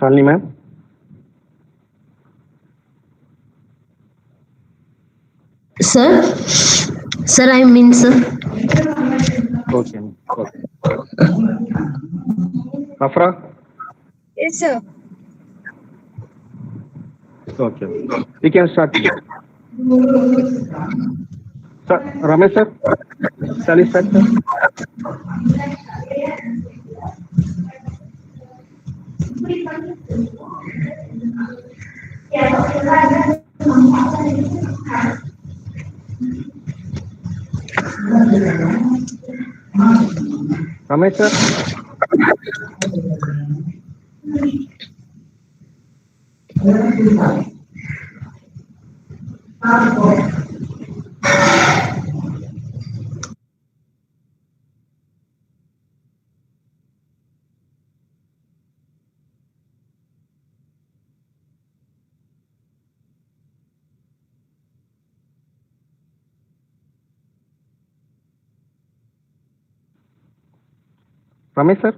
Shalini ma'am. Sir, I'm in, sir. Okay. Afra? Yes, sir. Okay. We can start. Sir, Ramesh sir? Shall we start, sir? Ramesh sir? Ramesh sir?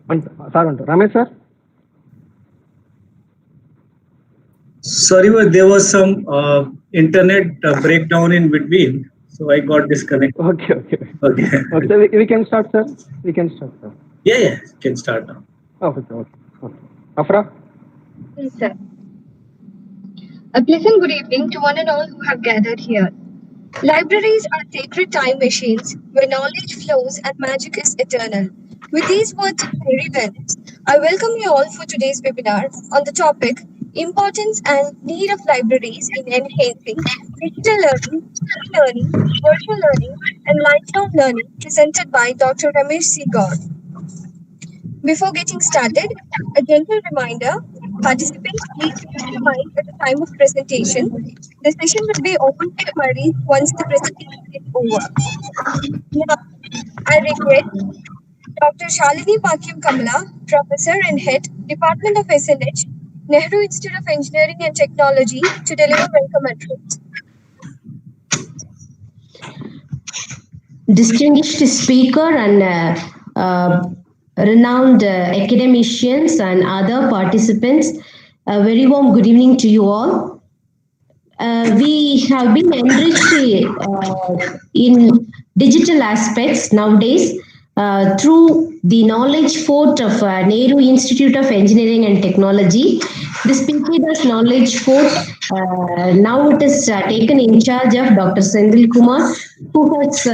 Ramesh sir? Sorry, but there was some internet breakdown in between, so I got disconnected. Okay. We can start, sir. Yeah, can start now. Okay. Afra? Yes, sir. A pleasant good evening to one and all who have gathered here. Libraries are sacred time machines where knowledge flows and magic is eternal. With these words very well, I welcome you all for today's webinar on the topic Importance and Need of Libraries in Enhancing Digital Learning, E-Learning, Virtual Learning, and Lifelong Learning, presented by Dr. Ramesh C Gaur. Before getting started, a gentle reminder, participants please mute your mic at the time of presentation. The session will be open for queries once the presentation is over. Now, I request Dr. Shalini Kamala, Professor and Head, Department of SNH, Nehru Institute of Engineering and Technology, to deliver welcome address. Distinguished speaker and renowned academicians and other participants, a very warm good evening to you all. We have been enriched in digital aspects nowadays through the knowledge fort of Nehru Institute of Engineering and Technology. This PKDAS knowledge fort, now it is taken in charge of Dr. Senthilkumar, who has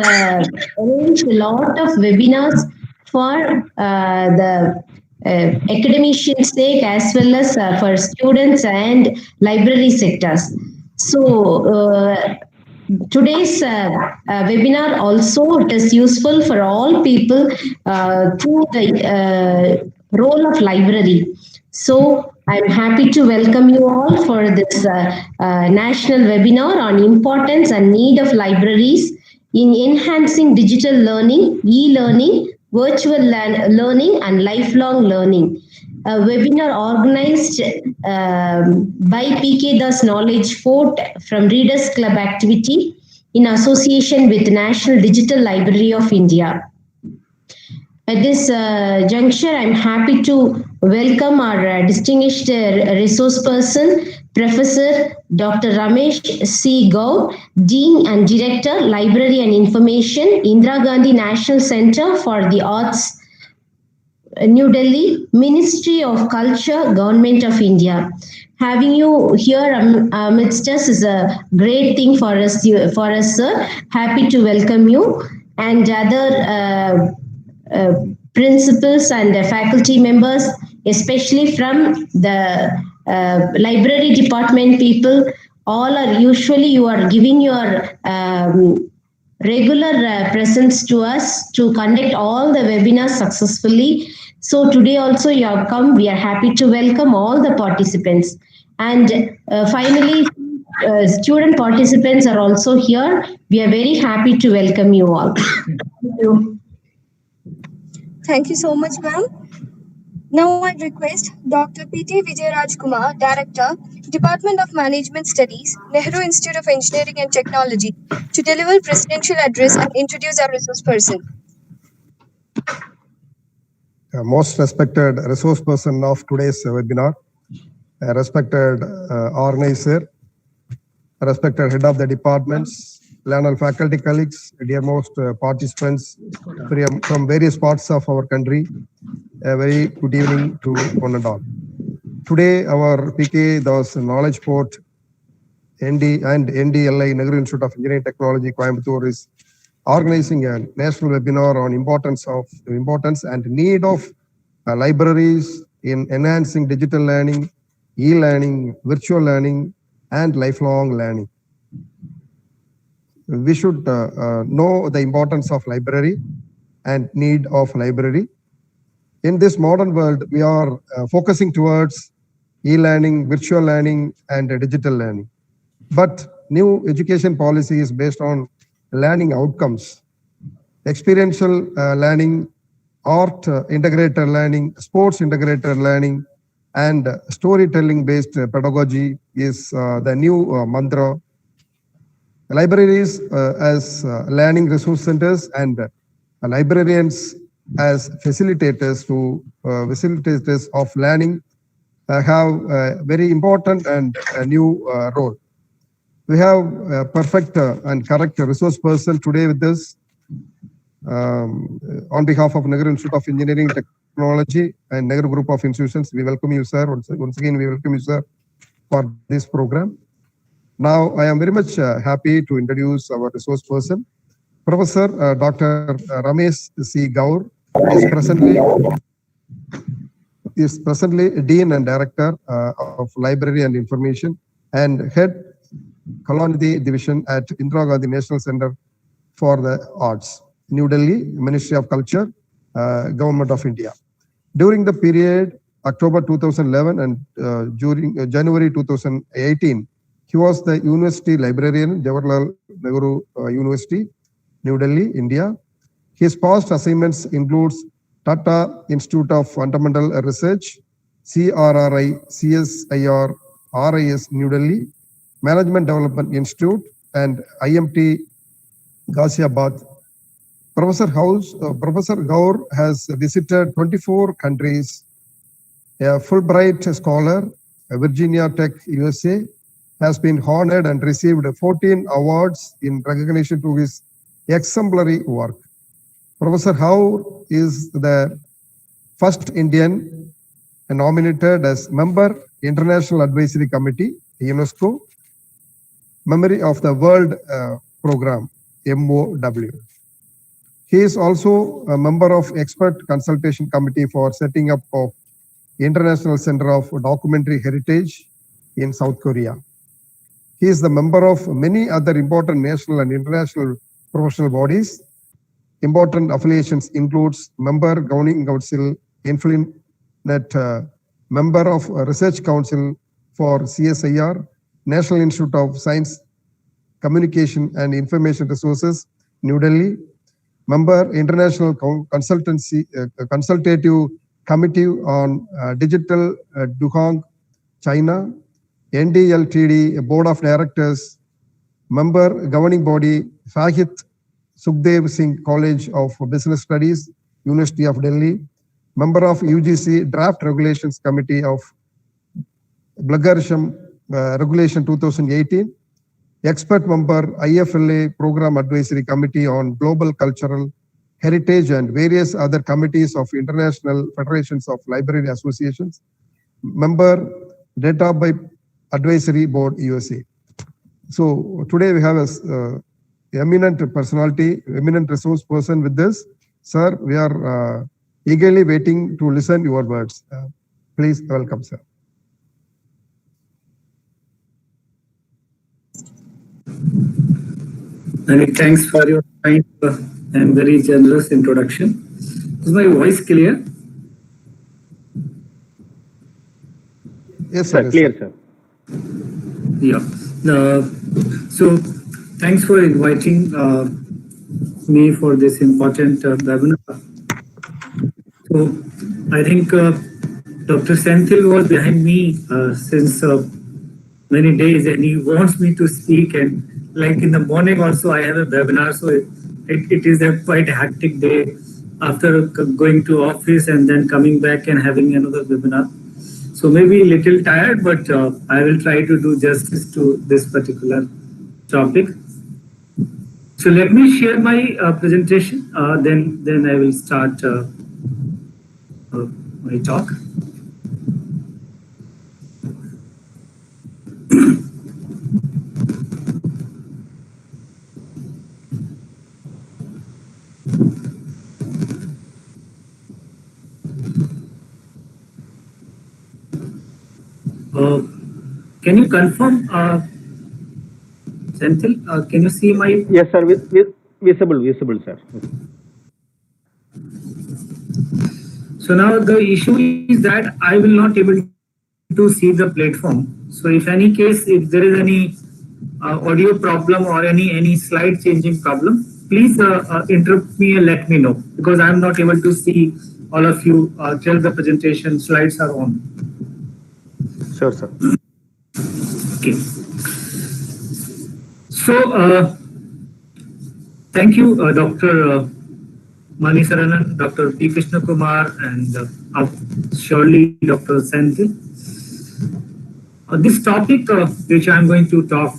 arranged a lot of webinars for the academicians' sake as well as for students and library sectors. So today's webinar also it is useful for all people through the role of library. So I'm happy to welcome you all for this national webinar on importance and need of libraries in enhancing digital learning, e-learning, virtual learning and lifelong learning. A webinar organized by PKDAS Knowledge Fort from Readers Club activity in association with National Digital Library of India. At this juncture, I'm happy to welcome our distinguished resource person, Professor Dr. Ramesh C Gaur, Dean and Director, Library and Information, Indira Gandhi National Centre for the Arts, New Delhi, Ministry of Culture, Government of India. Having you here amidst us is a great thing for us, sir. Happy to welcome you and other principals and faculty members, especially from the library department people. All are usually you are giving your regular presence to us to conduct all the webinars successfully. So today also you have come. We are happy to welcome all the participants. And finally, student participants are also here. We are very happy to welcome you all. Thank you. Thank you so much, ma'am. Now I request Dr. P.T. Vijayaraj Kumar, Director, Department of Management Studies, Nehru Institute of Engineering and Technology, to deliver presidential address and introduce our resource person. Most respected resource person of today's webinar, respected organizer, respected head of the departments, learned faculty colleagues, dearmost participants from various parts of our country, a very good evening to one and all. Today, our PK, those Knowledge Port, ND and NDLI, Nehru Institute of Engineering and Technology, Coimbatore, is organizing a national webinar on importance and need of libraries in enhancing digital learning, e-learning, virtual learning, and lifelong learning. We should know the importance of library and need of library. In this modern world, we are focusing towards e-learning, virtual learning, and digital learning. But new education policy is based on learning outcomes, experiential learning, art integrated learning, sports integrated learning, and storytelling based pedagogy is the new mantra. Libraries as learning resource centers and librarians as facilitators of learning have a very important and a new role. We have a perfect and correct resource person today with us. On behalf of Nehru Institute of Engineering and Technology and Nehru Group of Institutions, we welcome you, sir. Once again, we welcome you, sir, for this program. Now, I am very much happy to introduce our resource person. Professor Dr. Ramesh C Gaur is presently Dean and Director of Library and Information and Head Kala Nidhi Division at Indira Gandhi National Centre for the Arts, New Delhi, Ministry of Culture, Government of India. During the period October 2011 and during January 2018, he was the University Librarian, Jawaharlal Nehru University, New Delhi, India. His past assignments includes Tata Institute of Fundamental Research, CRRI, CSIR, RIS, New Delhi, Management Development Institute, and IMT Ghaziabad. Professor Gaur has visited 24 countries, a Fulbright scholar, Virginia Tech, USA, has been honored and received 14 awards in recognition to his exemplary work. Professor Gaur is the first Indian nominated as member International Advisory Committee, UNESCO, Memory of the World Program, MOW. He is also a member of Expert Consultation Committee for setting up of International Center of Documentary Heritage in South Korea. He is the member of many other important national and international professional bodies. Important affiliations includes member Governing Council, Infonet, member of Research Council for CSIR, National Institute of Science, Communication and Information Resources, New Delhi, member International Consultative Committee on Digital Duhong, China, NDLTD Board of Directors, member Governing Body, Sahit Sukhdev Singh College of Business Studies, University of Delhi, member of UGC Draft Regulations Committee of Blagarsham Regulation 2018, expert member IFLA Program Advisory Committee on Global Cultural Heritage, and various other committees of International Federations of Library Associations, member Database Advisory Board USA. So today we have a eminent personality, eminent resource person with this. Sir, we are eagerly waiting to listen your words. Please welcome, sir. Many thanks for your kind and very generous introduction. Is my voice clear? Yes, sir. Sir, clear, sir. Yeah. So thanks for inviting me for this important webinar. So I think Dr. Senthil was behind me since many days, and he wants me to speak. And like in the morning also, I have a webinar, so it is a quite hectic day after going to office and then coming back and having another webinar. So maybe a little tired, but I will try to do justice to this particular topic. So let me share my presentation, then I will start my talk. Can you confirm, Senthil, can you see my? Yes, sir. Visible, sir. So now the issue is that I will not able to see the platform. So if any case, if there is any audio problem or any slide changing problem, please interrupt me and let me know, because I'm not able to see all of you till the presentation slides are on. Sure, sir. Okay. So thank you, Dr. Mani Saranan, Dr. P. Krishna Kumar, and surely Dr. Senthil. This topic which I'm going to talk,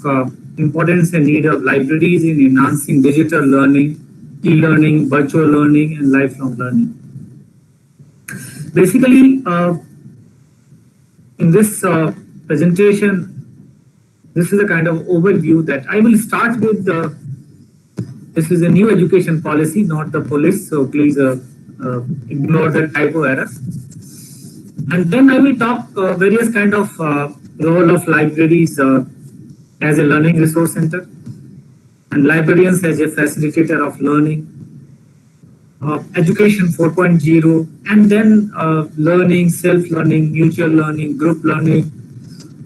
importance and need of libraries in enhancing digital learning, e-learning, virtual learning, and lifelong learning. Basically, in this presentation, this is a kind of overview that I will start with. This is a new education policy, not the police, so please ignore the typo errors. And then I will talk various kind of role of libraries as a learning resource center, and librarians as a facilitator of learning, education 4.0, and then learning, self-learning, mutual learning, group learning,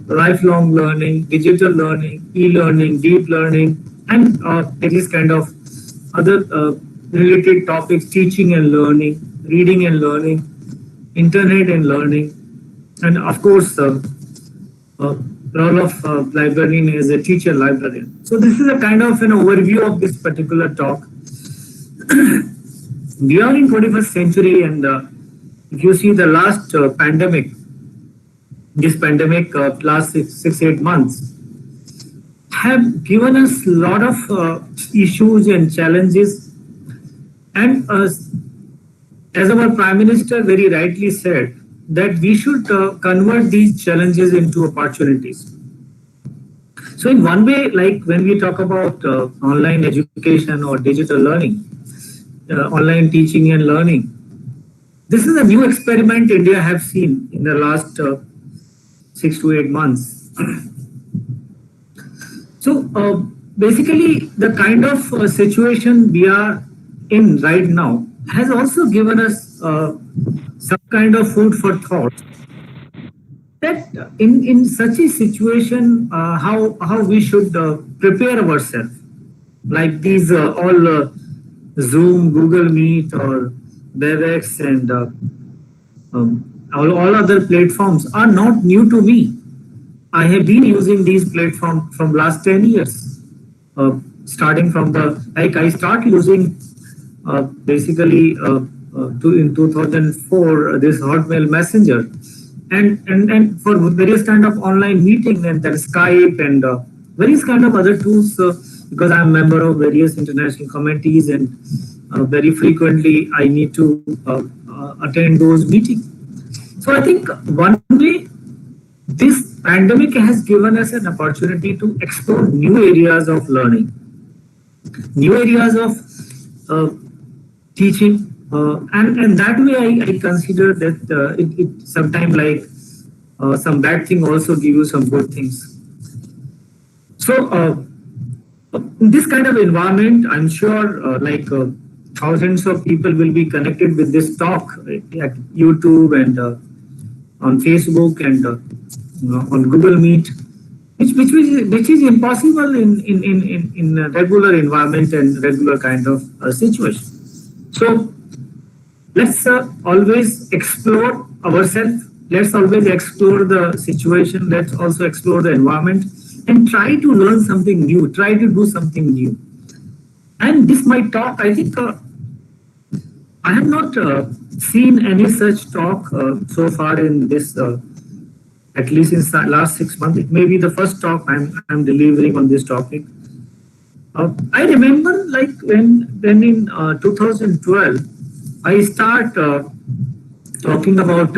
lifelong learning, digital learning, e-learning, deep learning, and various kind of other related topics, teaching and learning, reading and learning, internet and learning, and of course, role of librarian as a teacher librarian. So this is a kind of an overview of this particular talk. We are in 21st century, and if you see the last pandemic, this pandemic last 6-8 months have given us a lot of issues and challenges, and as our Prime Minister very rightly said, that we should convert these challenges into opportunities. So in one way, like when we talk about online education or digital learning, online teaching and learning, this is a new experiment India have seen in the last 6 to 8 months. So basically, the kind of situation we are in right now has also given us some kind of food for thought, that in such a situation, how we should prepare ourselves, like these all Zoom, Google Meet, or WebEx, and all other platforms are not new to me. I have been using these platforms from last 10 years, starting from I start using basically in 2004 this Hotmail Messenger, and for various kind of online meeting, and then Skype and various kind of other tools, because I'm a member of various international committees and very frequently I need to attend those meetings. So I think one way this pandemic has given us an opportunity to explore new areas of learning, new areas of teaching, and that way I consider that it sometimes like some bad thing also give you some good things. So in this kind of environment, I'm sure thousands of people will be connected with this talk at YouTube and on Facebook and on Google Meet, which is impossible in a regular environment and regular kind of situation. So let's always explore ourselves. Let's always explore the situation. Let's also explore the environment and try to learn something new. Try to do something new. And this my talk, I think I have not seen any such talk so far in this, at least in the last 6 months. It may be the first talk I'm delivering on this topic. I remember like when in 2012, I start talking about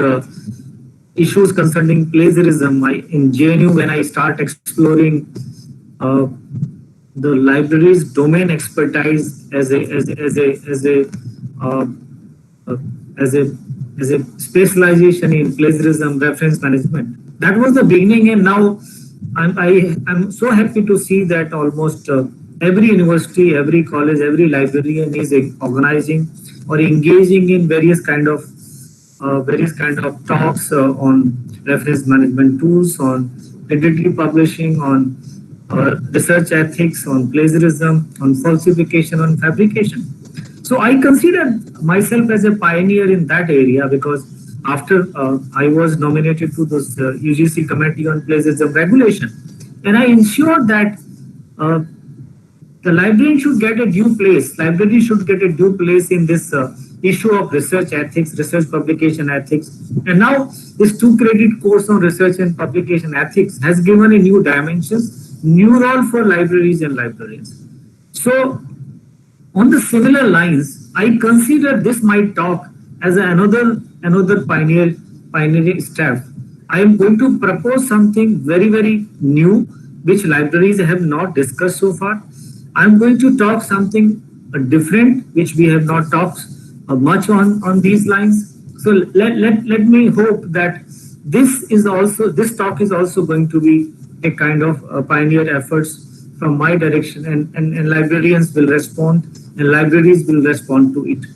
issues concerning plagiarism. In JNU, when I start exploring the library's domain expertise as a specialization in plagiarism reference management. That was the beginning, and now I'm so happy to see that almost every university, every college, every librarian is organizing or engaging in various kind of talks on reference management tools, on predatory publishing, on research ethics, on plagiarism, on falsification, on fabrication. So I consider myself as a pioneer in that area because after I was nominated to this UGC Committee on Plagiarism Regulation, and I ensured that the librarian should get a due place. Library should get a due place in this issue of research ethics, research publication ethics. And now this 2-credit course on research and publication ethics has given a new dimensions, new role for libraries and librarians. So on the similar lines, I consider this my talk as another pioneering step. I am going to propose something very, very new, which libraries have not discussed so far. I'm going to talk something different, which we have not talked much on these lines. So let me hope that this talk is also going to be a kind of pioneer efforts from my direction, and librarians will respond, and libraries will respond to it.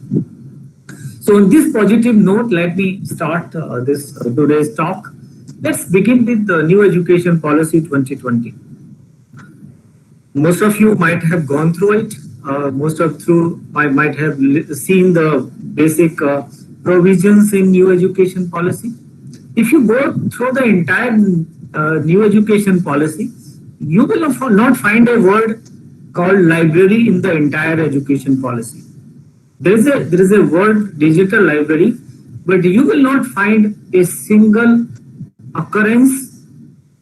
So on this positive note, let me start this today's talk. Let's begin with the New Education Policy 2020. Most of you might have gone through it. Most of you might have seen the basic provisions in New Education Policy. If you go through the entire New Education Policy, you will not find a word called library in the entire education policy. There is a word digital library, but you will not find a single occurrence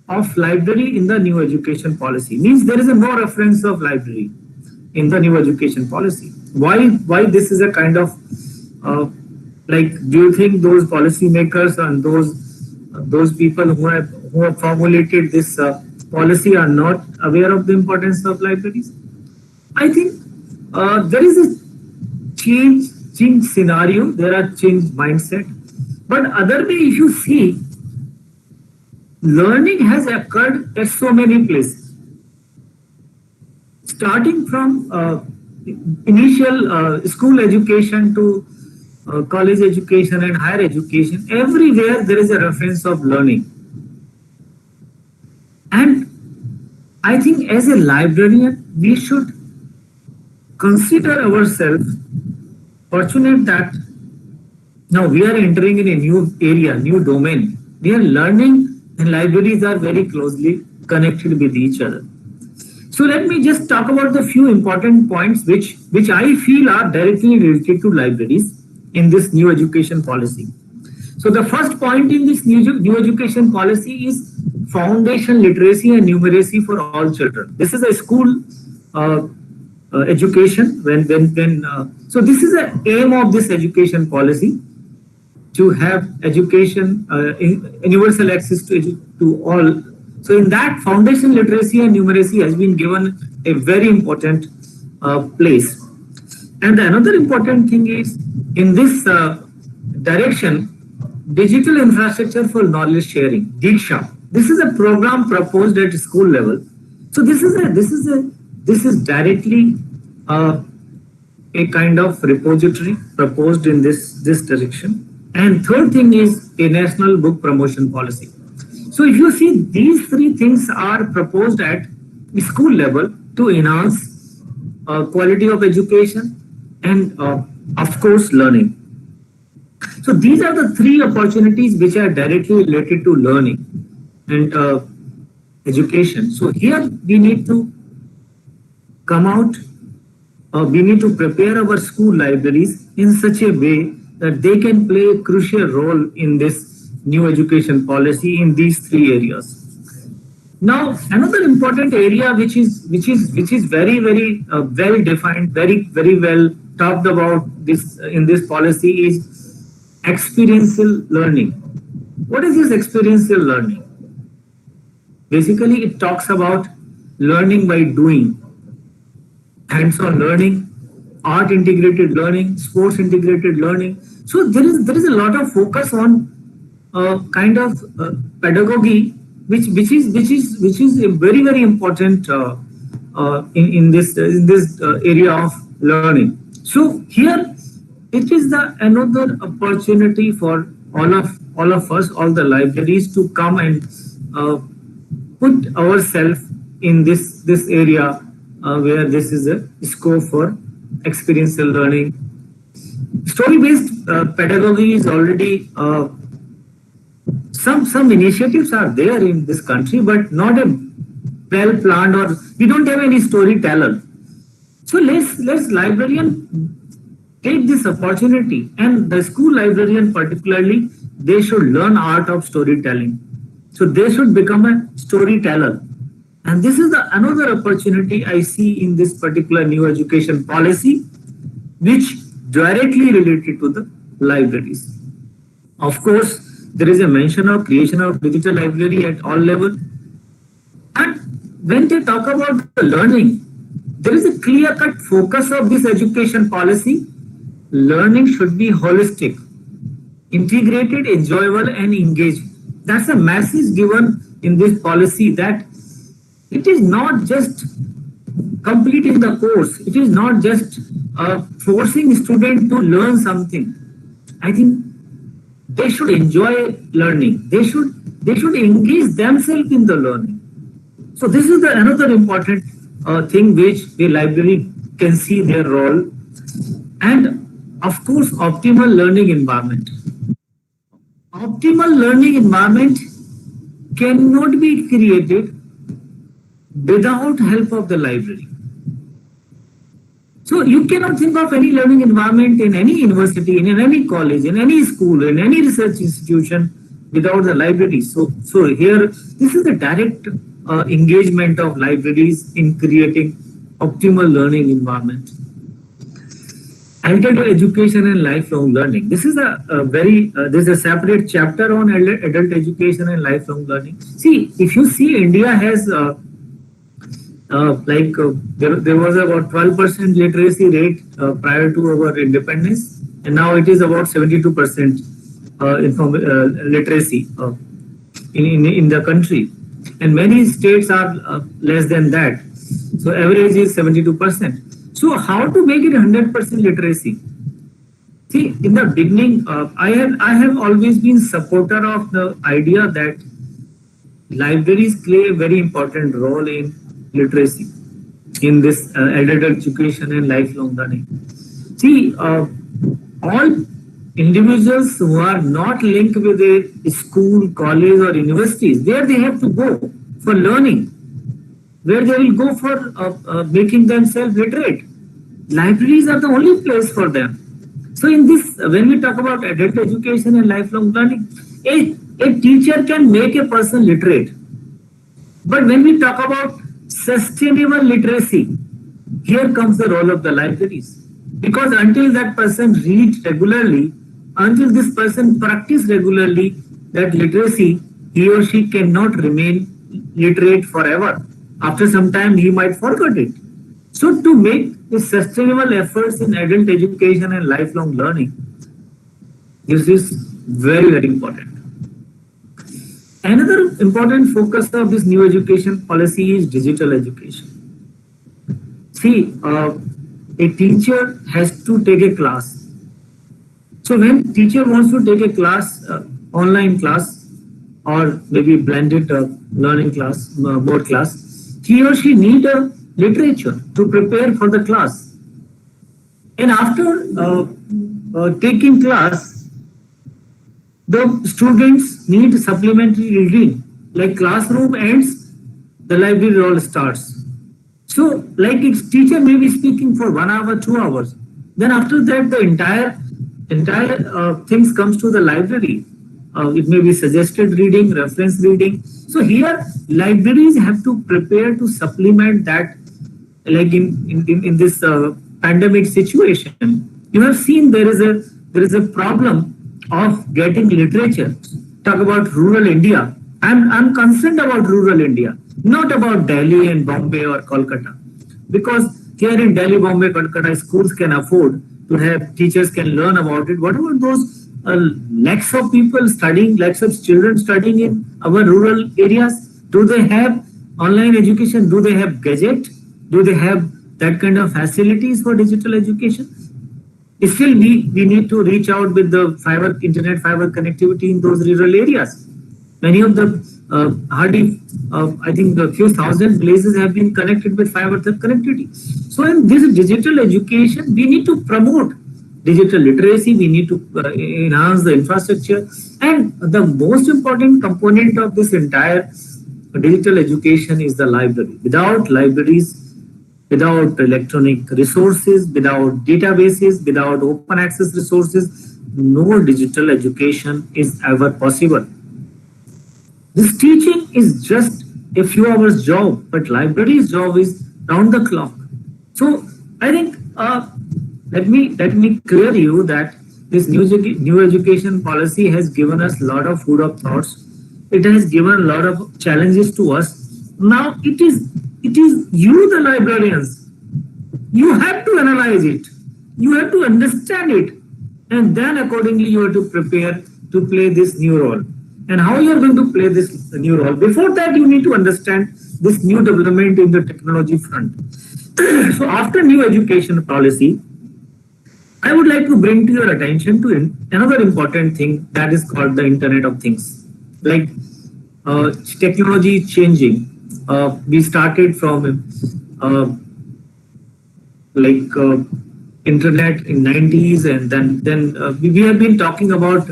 of library in the New Education Policy. Means there is no reference of library in the New Education Policy. Why this is a kind of do you think those policymakers and those people who have formulated this policy are not aware of the importance of libraries? I think there is a change scenario, there are change mindset, but other way, if you see, learning has occurred at so many places, starting from initial school education to college education and higher education. Everywhere there is a reference of learning, and I think as a librarian we should consider ourselves fortunate that now we are entering in a new area, new domain. We are learning, and libraries are very closely connected with each other. So let me just talk about the few important points which I feel are directly related to libraries in this new education policy. So the first point in this new education policy is foundation literacy and numeracy for all children. This is a school education. So this is the aim of this education policy, to have education, universal access to all. So in that, foundation literacy and numeracy has been given a very important place. And another important thing is, in this direction, digital infrastructure for knowledge sharing, Diksha. This is a program proposed at school level. So this is directly a kind of repository proposed in this direction. And third thing is a national book promotion policy. So if you see, these three things are proposed at school level to enhance quality of education and of course learning. So these are the three opportunities which are directly related to learning and education. So here we need to come out, we need to prepare our school libraries in such a way that they can play a crucial role in this new education policy in these three areas. Now, another important area which is very well defined, very well talked about this in this policy is experiential learning. What is this experiential learning? Basically, it talks about learning by doing, hands-on learning, art integrated learning, sports integrated learning. So there is a lot of focus on kind of pedagogy, which is a very important in this area of learning. So here it is another opportunity for all of us, all the libraries, to come and put ourselves in this area where this is a scope for experiential learning. Story-based pedagogy is already some initiatives are there in this country, but not a well planned, or we don't have any storyteller. So let's librarian take this opportunity, and the school librarian particularly, they should learn art of storytelling. So they should become a storyteller. And this is another opportunity I see in this particular new education policy, which directly related to the libraries. Of course, there is a mention of creation of digital library at all levels. And when they talk about the learning, there is a clear-cut focus of this education policy. Learning should be holistic, integrated, enjoyable, and engaging. That's a message given in this policy, that it is not just completing the course. It is not just forcing students to learn something. I think they should enjoy learning. They should engage themselves in the learning. So this is another important thing which the library can see their role. And of course, optimal learning environment. Optimal learning environment cannot be created without help of the library. So you cannot think of any learning environment in any university, in any college, in any school, in any research institution without the library. So here, this is the direct engagement of libraries in creating optimal learning environment. Adult education and lifelong learning. This is there's a separate chapter on adult education and lifelong learning. See, if you see, India has there was about 12% literacy rate prior to our independence, and now it is about 72% literacy in the country, and many states are less than that. So average is 72%. So how to make it 100% literacy? See, in the beginning, I have always been supporter of the idea that libraries play a very important role in literacy, in this adult education and lifelong learning. See, all individuals who are not linked with a school, college, or universities, where they have to go for learning, where they will go for making themselves literate. Libraries are the only place for them. So in this, when we talk about adult education and lifelong learning, a teacher can make a person literate. But when we talk about sustainable literacy, here comes the role of the libraries. Because until that person reads regularly, until this person practice regularly that literacy, he or she cannot remain literate forever. After some time, he might forget it. So to make the sustainable efforts in adult education and lifelong learning, this is very, very important. Another important focus of this new education policy is digital education. See, a teacher has to take a class. So when teacher wants to take a class, online class, or maybe blended learning class, board class, he or she need a literature to prepare for the class. And after taking class, the students need supplementary reading. Like classroom ends, the library role starts. So like its teacher may be speaking for 1 hour, 2 hours. Then after that, the entire things comes to the library. It may be suggested reading, reference reading. So here libraries have to prepare to supplement that, like in this pandemic situation. You have seen there is a problem of getting literature. Talk about rural India. I'm concerned about rural India, not about Delhi and Bombay or Kolkata, because here in Delhi, Bombay, Kolkata, schools can afford to have teachers can learn about it. What about those lakhs of people studying, lakhs of children studying in our rural areas? Do they have online education? Do they have gadget? Do they have that kind of facilities for digital education? Still, we need to reach out with the fiber, internet fiber connectivity in those rural areas. Many of the hardly, I think a few thousand places have been connected with fiber connectivity. So in this digital education, we need to promote digital literacy, we need to enhance the infrastructure. And the most important component of this entire digital education is the library. Without libraries, without electronic resources, without databases, without open access resources, no digital education is ever possible. This teaching is just a few hours job, but library's job is round the clock. So I think let me clear you that this new education policy has given us a lot of food of thoughts. It has given a lot of challenges to us. Now it is you, the librarians. You have to analyze it. You have to understand it, and then accordingly you have to prepare to play this new role. And how you are going to play this new role. Before that, you need to understand this new development in the technology front. So after new education policy, I would like to bring to your attention to another important thing that is called the Internet of Things. Like technology is changing. We started from internet in 90s, and then we have been talking about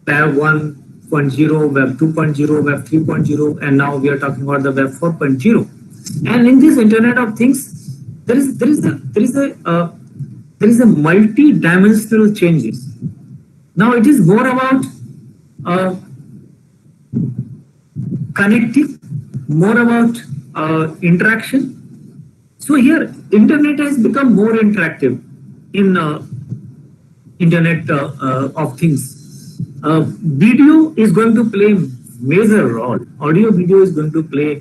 Web 1.0, Web 2.0, Web 3.0, and now we are talking about the Web 4.0. And in this Internet of Things, there is a multi-dimensional changes. Now it is more about connecting, more about interaction. So here, Internet has become more interactive in Internet of Things. Video is going to play major role. Audio video is going to play.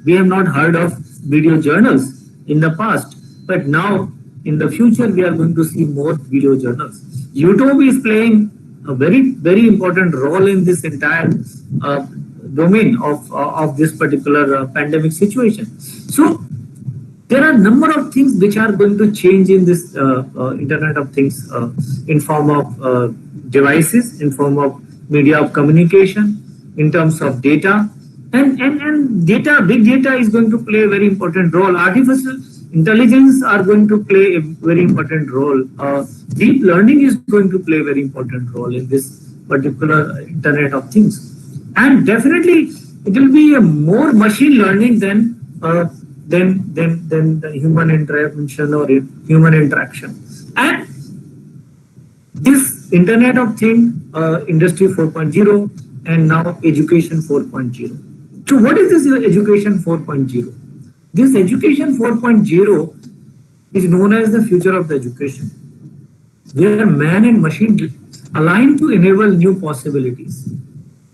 We have not heard of video journals in the past, but now in the future we are going to see more video journals. YouTube is playing a very, very important role in this entire domain of this particular pandemic situation. So there are a number of things which are going to change in this Internet of Things in form of devices, in form of media of communication, in terms of data, and data, big data is going to play a very important role. Artificial intelligence are going to play a very important role. Deep learning is going to play a very important role in this particular Internet of Things. And definitely it will be a more machine learning than the human intervention or human interaction. And this Internet of Things, Industry 4.0, and now Education 4.0. So what is this Education 4.0? This education 4.0 is known as the future of the education, where man and machine align to enable new possibilities,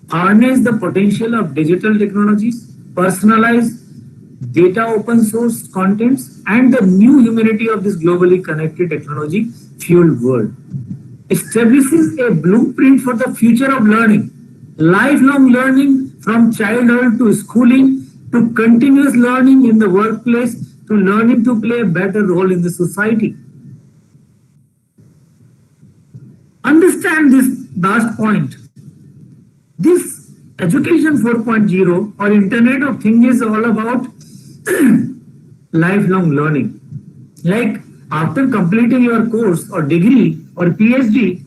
harness the potential of digital technologies, personalize data open source contents, and the new humanity of this globally connected technology fueled world. Establishes a blueprint for the future of learning, lifelong learning from childhood to schooling to continuous learning in the workplace to learning to play a better role in the society. Understand this last point. This education 4.0 or Internet of Things is all about lifelong learning. Like after completing your course or degree or PhD,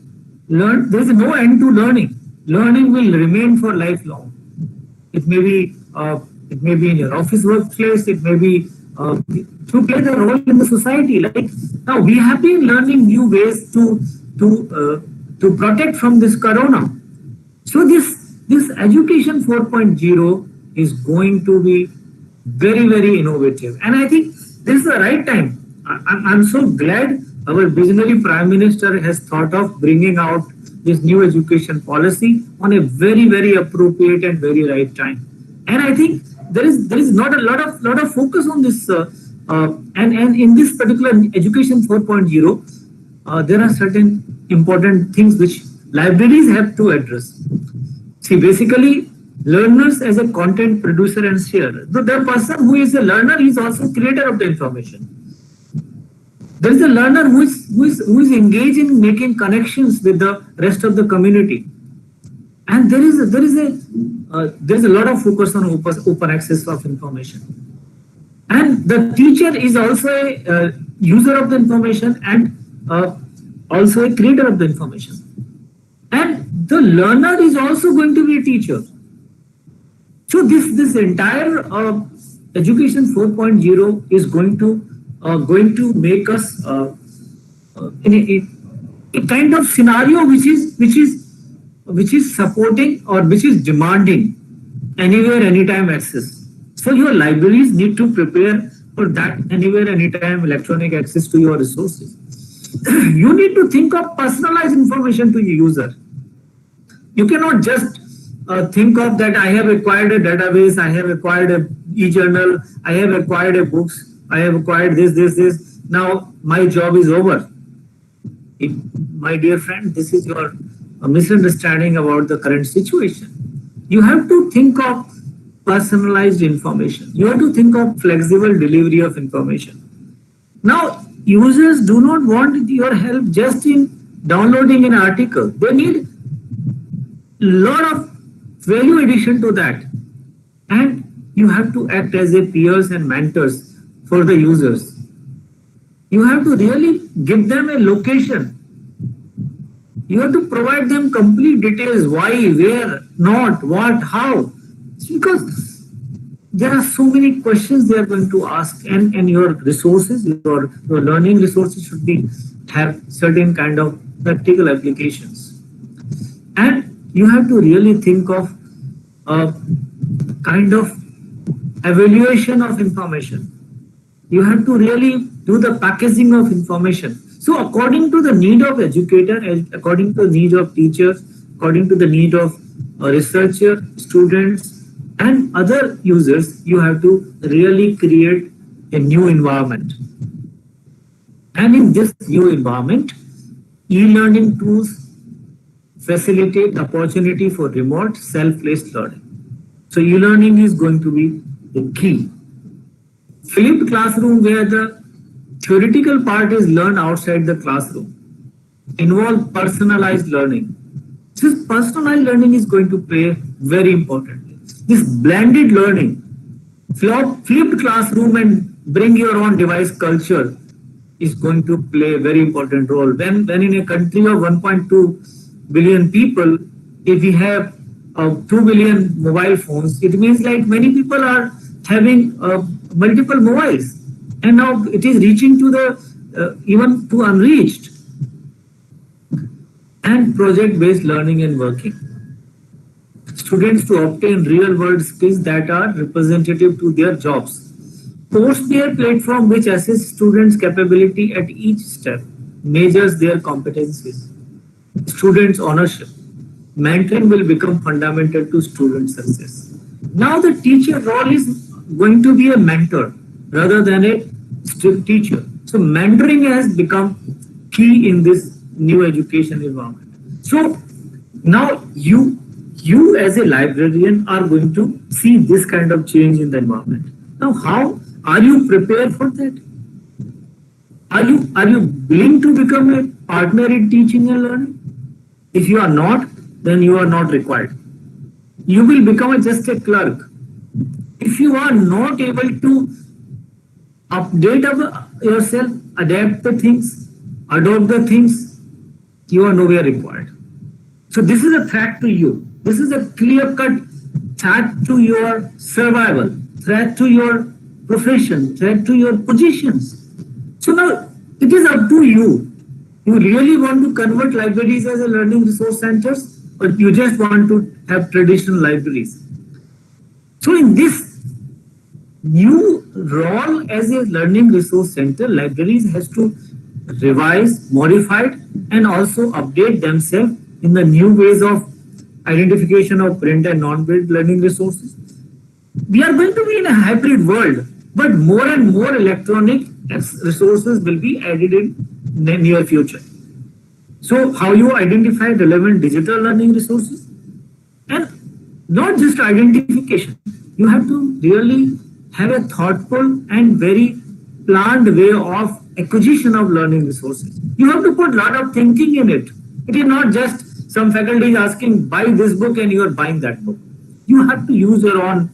there is no end to learning. Learning will remain for lifelong. It may be in your office workplace. It may be to play the role in the society. Like now, we have been learning new ways to protect from this corona. So this education 4.0 is going to be very, very innovative, and I think this is the right time. I'm so glad our visionary Prime Minister has thought of bringing out this new education policy on a very, very appropriate and very right time. And I think there is not a lot of focus on this. And in this particular education 4.0, there are certain important things which libraries have to address. See, basically, learners as a content producer and sharer. The person who is a learner is also creator of the information. There is a learner who is engaged in making connections with the rest of the community, and there is a lot of focus on open access of information. And the teacher is also a user of the information and also a creator of the information. And the learner is also going to be a teacher. So this entire education 4.0 is going to make us in a kind of scenario which is supporting or which is demanding anywhere, anytime access. So your libraries need to prepare for that anywhere, anytime electronic access to your resources. You need to think of personalized information to your user. You cannot just think of that I have acquired a database, I have acquired a e-journal, I have acquired a books, I have acquired this. Now my job is over. My dear friend, this is your misunderstanding about the current situation. You have to think of personalized information. You have to think of flexible delivery of information. Now, users do not want your help just in downloading an article. They need a lot of value addition to that. And you have to act as a peers and mentors for the users. You have to really give them a location. You have to provide them complete details, why, where, not, what, how. Because there are so many questions they are going to ask, and your resources, your learning resources should have certain kind of practical applications. And you have to really think of a kind of evaluation of information. You have to really do the packaging of information. So according to the need of educator, according to the need of teachers, according to the need of researcher, students, and other users, you have to really create a new environment. And in this new environment, e-learning tools facilitate opportunity for remote self-paced learning. So e-learning is going to be the key. Flipped classroom, where the theoretical part is learned outside the classroom, involve personalized learning. This personalized learning is going to play very important. This blended learning, flipped classroom and bring your own device culture is going to play a very important role. When in a country of 1.2 billion people, if we have 2 billion mobile phones, it means like many people are having multiple mobiles. And now it is reaching to the even to unreached. And project-based learning and working. Students to obtain real-world skills that are representative to their jobs. Course-based platform which assess students' capability at each step, measures their competencies, students' ownership. Mentoring will become fundamental to student success. Now the teacher role is going to be a mentor rather than a strict teacher. So mentoring has become key in this new education environment. So now you as a librarian are going to see this kind of change in the environment. Now how are you prepared for that? Are you willing to become a partner in teaching and learning? If you are not, then you are not required. You will become just a clerk. If you are not able to update yourself, adapt the things, adopt the things, you are nowhere required. So this is a threat to you. This is a clear-cut threat to your survival, threat to your profession, threat to your positions. So now it is up to you. You really want to convert libraries as a learning resource centers, or you just want to have traditional libraries? So in this new role as a learning resource center, libraries has to revise, modify, and also update themselves in the new ways of identification of print and non-print learning resources. We are going to be in a hybrid world, but more and more electronic resources will be added in the near future. So how you identify relevant digital learning resources? And not just identification, you have to really have a thoughtful and very planned way of acquisition of learning resources. You have to put a lot of thinking in it. It is not just some faculty is asking, buy this book and you are buying that book. You have to use your own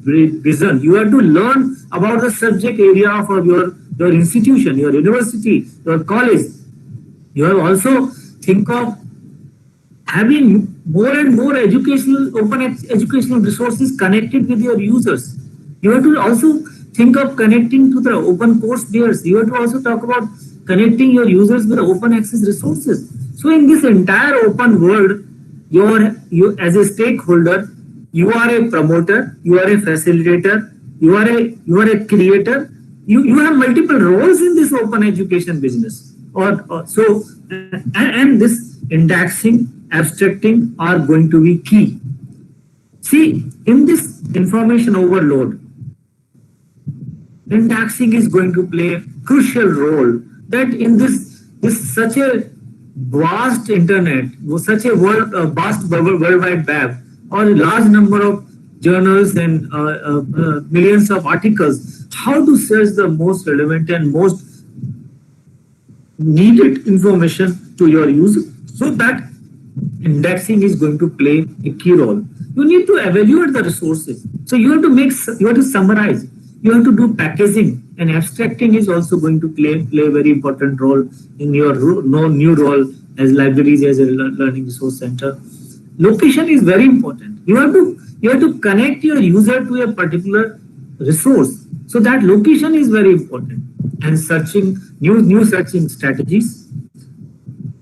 vision. You have to learn about the subject area of your institution, your university, your college. You have also think of having more and more open educational resources connected with your users. You have to also think of connecting to the open course bears. You have to also talk about connecting your users with open access resources. So in this entire open world, you as a stakeholder, you are a promoter, you are a facilitator, you are a creator. You have multiple roles in this open education business. And this indexing, abstracting are going to be key. See, in this information overload, indexing is going to play a crucial role. That in this such a vast internet, such a vast worldwide web, or a large number of journals and millions of articles, how to search the most relevant and most needed information to your user, so that indexing is going to play a key role. You need to evaluate the resources. So you have to summarize, you have to do packaging, and abstracting is also going to play a very important role in your new role as libraries as a learning resource center. Location is very important. You have to connect your user to a particular resource. So that location is very important. And searching new searching strategies.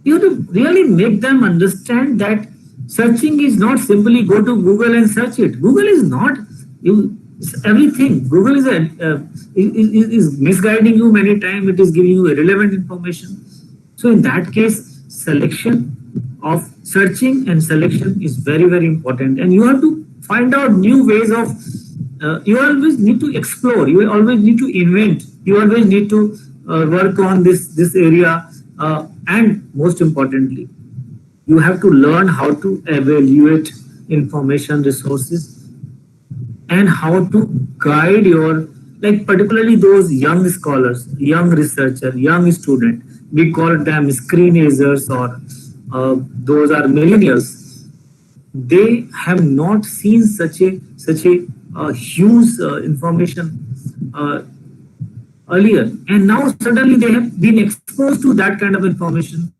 You have to really make them understand that searching is not simply go to Google and search it. Google is not everything. Google is misguiding you many times. It is giving you irrelevant information. So in that case, selection of searching and selection is very, very important. And you have to find out new ways of, you always need to explore, you always need to invent, you always need to work on this area. And most importantly, you have to learn how to evaluate information resources and how to guide your, like particularly those young scholars, young researchers, young students. We call them screenagers, or those are millennials. They have not seen such a huge information earlier, and now suddenly they have been exposed to that kind of information.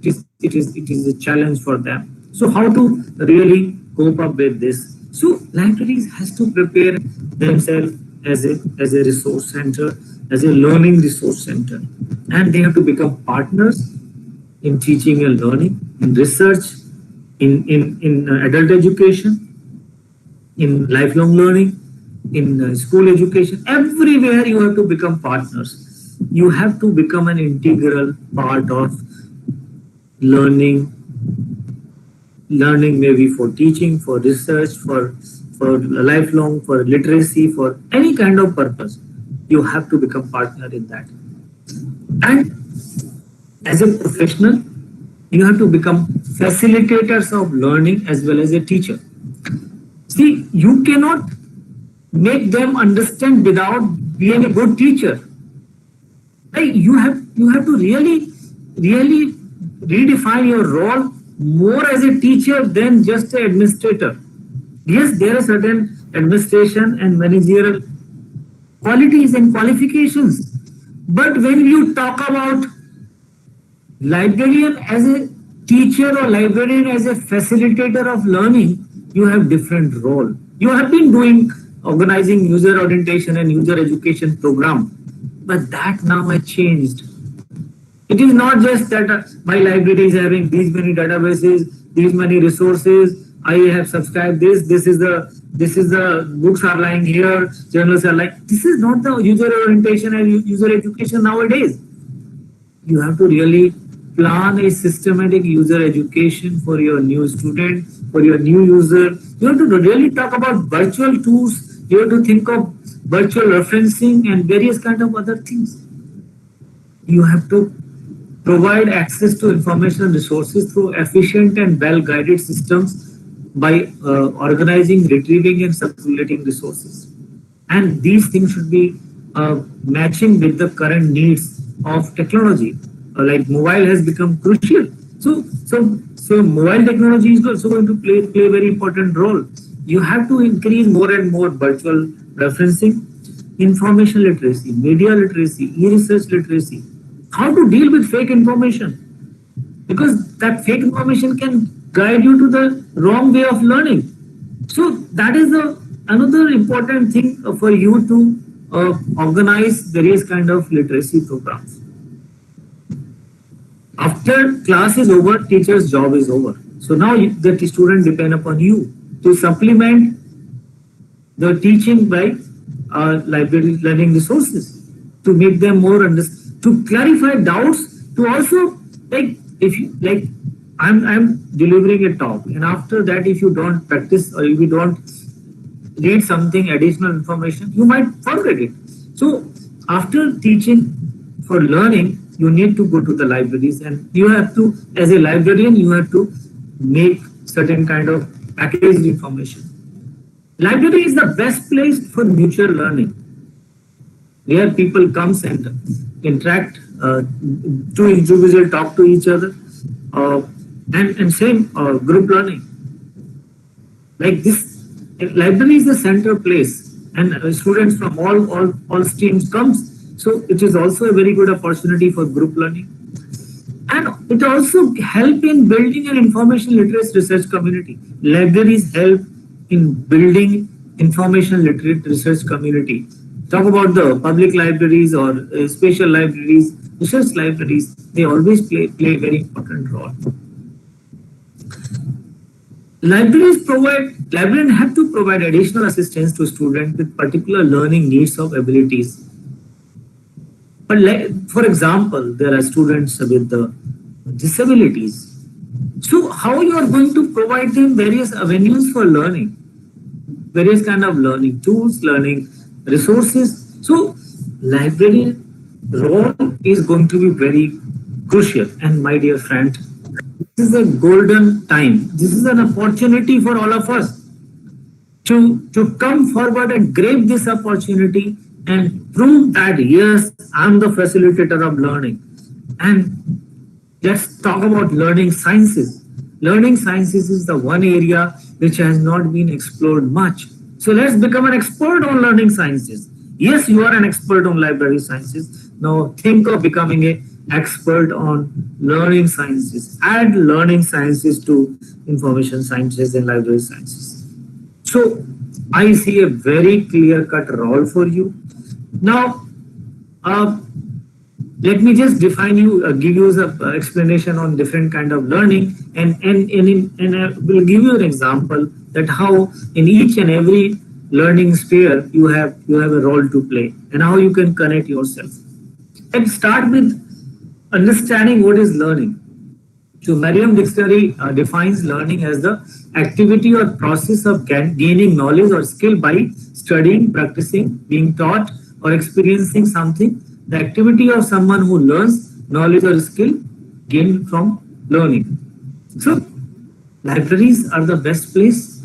It is a challenge for them. So how to really cope up with this? So libraries has to prepare themselves as a resource center, as a learning resource center, and they have to become partners in teaching and learning, in research, in adult education, in lifelong learning, in school education, everywhere you have to become partners. You have to become an integral part of learning. Learning maybe for teaching, for research, for lifelong, for literacy, for any kind of purpose. You have to become partner in that. And as a professional, you have to become facilitators of learning as well as a teacher. See, you cannot make them understand without being a good teacher. Right? You have to really redefine your role more as a teacher than just an administrator. Yes, there are certain administration and managerial qualities and qualifications. But when you talk about librarian as a teacher or librarian as a facilitator of learning, you have different role. You have been doing organizing user orientation and user education program, but that now has changed. It is not just that my library is having these many databases, these many resources. I have subscribed this. This is the books are lying here, journals are like. This is not the user orientation and user education nowadays. You have to really plan a systematic user education for your new student, for your new user. You have to really talk about virtual tools. You have to think of virtual referencing and various kind of other things. You have to provide access to information resources through efficient and well-guided systems by organizing, retrieving, and circulating resources. And these things should be matching with the current needs of technology. Like mobile has become crucial. So mobile technology is also going to play a very important role. You have to increase more and more virtual referencing, information literacy, media literacy, e-research literacy. How to deal with fake information, because that fake information can guide you to the wrong way of learning. So that is another important thing for you to organize various kind of literacy programs. After class is over, teacher's job is over. So now the student depend upon you to supplement the teaching by library learning resources, to make them more to clarify doubts, to also like if you like I'm delivering a talk, and after that if you don't practice or if you don't read something additional information, you might forget it. So after teaching for learning, you need to go to the libraries, and you have to, as a librarian, you have to make certain kind of packaged information. Library is the best place for mutual learning, where people comes and interact, two individuals talk to each other, and same group learning. Like this, library is the center place, and students from all streams comes. So it is also a very good opportunity for group learning, and it also help in building an information literacy research community. Libraries help in building information literate research community. Talk about the public libraries or special libraries, research libraries, they always play a very important role. Librarians have to provide additional assistance to students with particular learning needs or abilities. But for example, there are students with the disabilities. So how you are going to provide them various avenues for learning, various kind of learning tools, learning resources. So library role is going to be very crucial. And my dear friend, this is a golden time. This is an opportunity for all of us to come forward and grab this opportunity and prove that yes, I'm the facilitator of learning. And let's talk about learning sciences. Learning sciences is the one area which has not been explored much. So let's become an expert on learning sciences. Yes, you are an expert on library sciences. Now think of becoming an expert on learning sciences. Add learning sciences to information sciences and library sciences. So I see a very clear-cut role for you. Now, let me just define you, give you an explanation on different kind of learning, and I will give you an example that how in each and every learning sphere, you have a role to play, and how you can connect yourself. And start with understanding what is learning. So Merriam Dictionary defines learning as the activity or process of gaining knowledge or skill by studying, practicing, being taught, or experiencing something. The activity of someone who learns knowledge or skill gained from learning. So libraries are the best place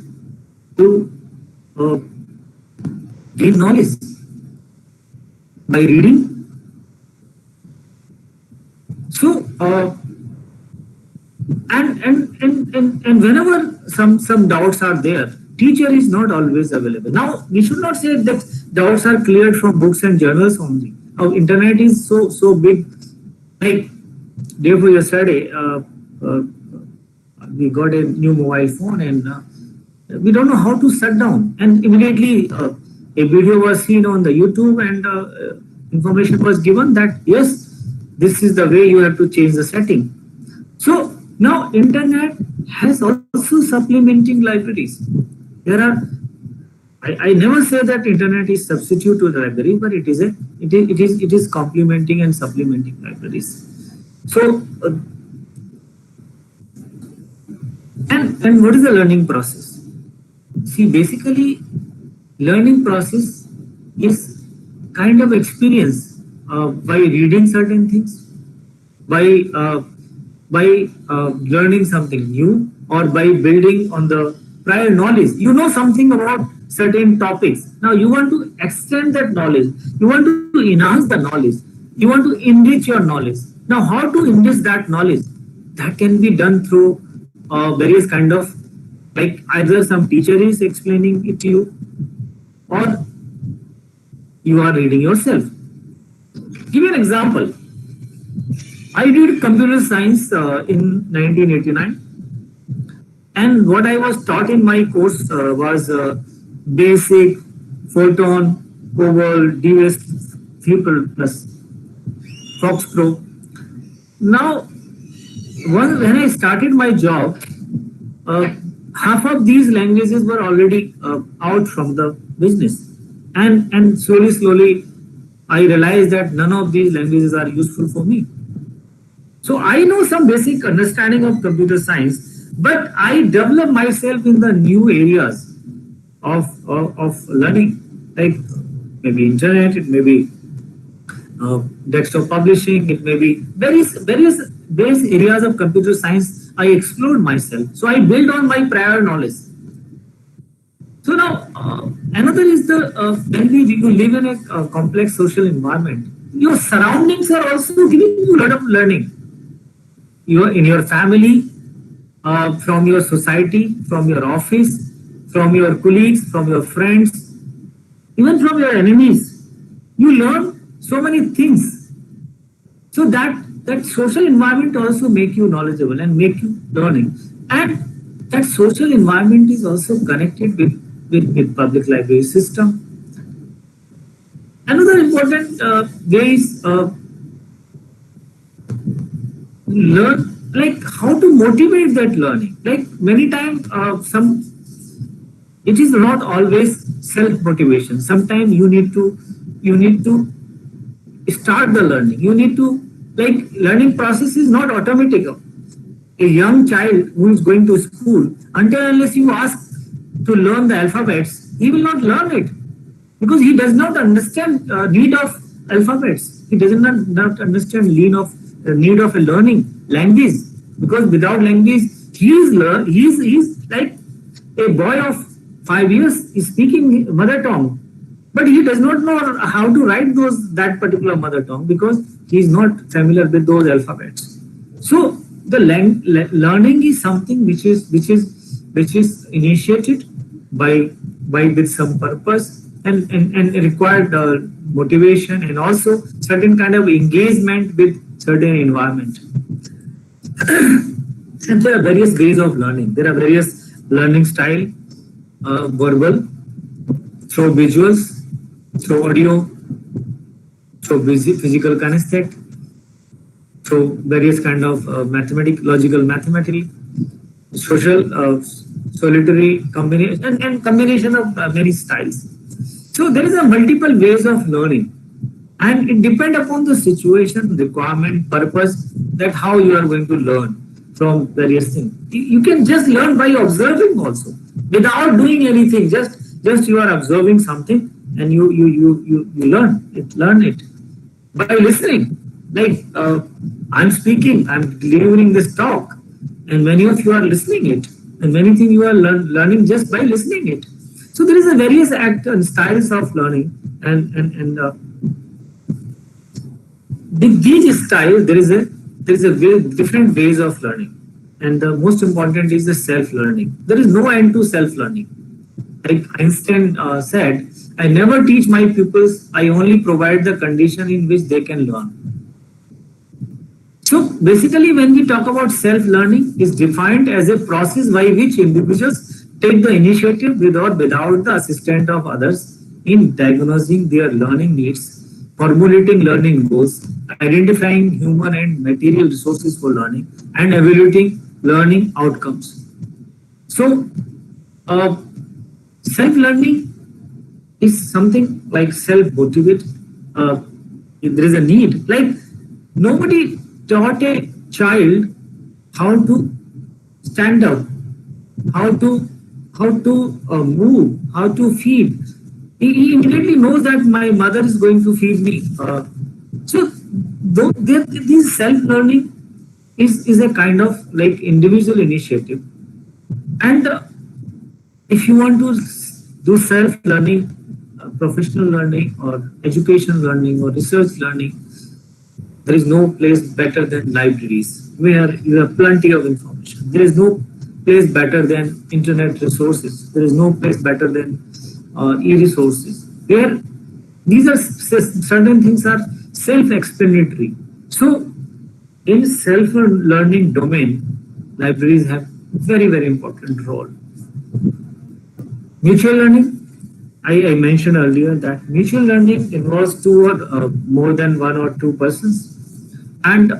to gain knowledge by reading. So and whenever some doubts are there, teacher is not always available. Now we should not say that doubts are cleared from books and journals only. Our internet is so big. Like day before yesterday, we got a new mobile phone, and we don't know how to shut down. And immediately a video was seen on the YouTube, and information was given that yes, this is the way you have to change the setting. So now internet has also supplementing libraries. There are, I never say that internet is substitute to the library, but it is complementing and supplementing libraries. So and what is the learning process? See, basically, learning process is kind of experience by reading certain things, by learning something new, or by building on the prior knowledge. You know something about certain topics. Now you want to extend that knowledge. You want to enhance the knowledge. You want to enrich your knowledge. Now how to enrich that knowledge? That can be done through various kind of, like either some teacher is explaining it to you, or you are reading yourself. Give you an example. I did computer science in 1989, and what I was taught in my course was basic, photon, COBOL, DS, plus, Fox Pro. Now, when I started my job, half of these languages were already out from the business, and slowly I realized that none of these languages are useful for me. So I know some basic understanding of computer science, but I develop myself in the new areas of learning, like maybe internet, it may be desktop publishing, it may be various areas of computer science. I explored myself, so I build on my prior knowledge. So now another is the when you live in a complex social environment, your surroundings are also giving you a lot of learning. You are in your family, from your society, from your office, from your colleagues, from your friends, even from your enemies. You learn so many things. So that social environment also make you knowledgeable and make you learning. And that social environment is also connected with public library system. Another important way is learn, like how to motivate that learning. Like many times it is not always self-motivation. Sometimes you need to start the learning. You need to, like, learning process is not automatic. A young child who is going to school, until unless you ask to learn the alphabets, he will not learn it, because he does not understand need of alphabets. He does not understand need of a learning language, because without language he is like a boy of 5 years is speaking mother tongue, but he does not know how to write that particular mother tongue, because he is not familiar with those alphabets. So the learning is something which is initiated by with some purpose and required motivation, and also certain kind of engagement with certain environment. And there are various ways of learning. There are various learning style, verbal, through visuals, through audio, through physical kinesthetic, through various kind of logical, mathematical, social, solitary combination, and combination of many styles. So there is a multiple ways of learning, and it depends upon the situation, requirement, purpose, that how you are going to learn from various things. You can just learn by observing also, without doing anything. Just you are observing something, and you learn it by listening. Like I'm speaking, I'm delivering this talk, and many of you are listening it, and many things you are learning just by listening it. So there is a various act and styles of learning, and with these styles there is a very different ways of learning, and the most important is the self learning. There is no end to self learning. Like Einstein said, I never teach my pupils, I only provide the condition in which they can learn. So basically, when we talk about self-learning, is defined as a process by which individuals take the initiative with or without the assistance of others in diagnosing their learning needs, formulating learning goals, identifying human and material resources for learning, and evaluating learning outcomes. So, self-learning is something like self-motivate. If there is a need, like nobody taught a child how to stand up, how to move, how to feed. He immediately knows that my mother is going to feed me. So this self-learning is a kind of like individual initiative. And if you want to do self-learning, professional learning or education learning or research learning, there is no place better than libraries, where you have plenty of information. There is no place better than internet resources. There is no place better than e-resources, where these are certain things are self-explanatory. So in self-learning domain, libraries have very, very important role. Mutual learning, I mentioned earlier that mutual learning involves two or more than one or two persons, and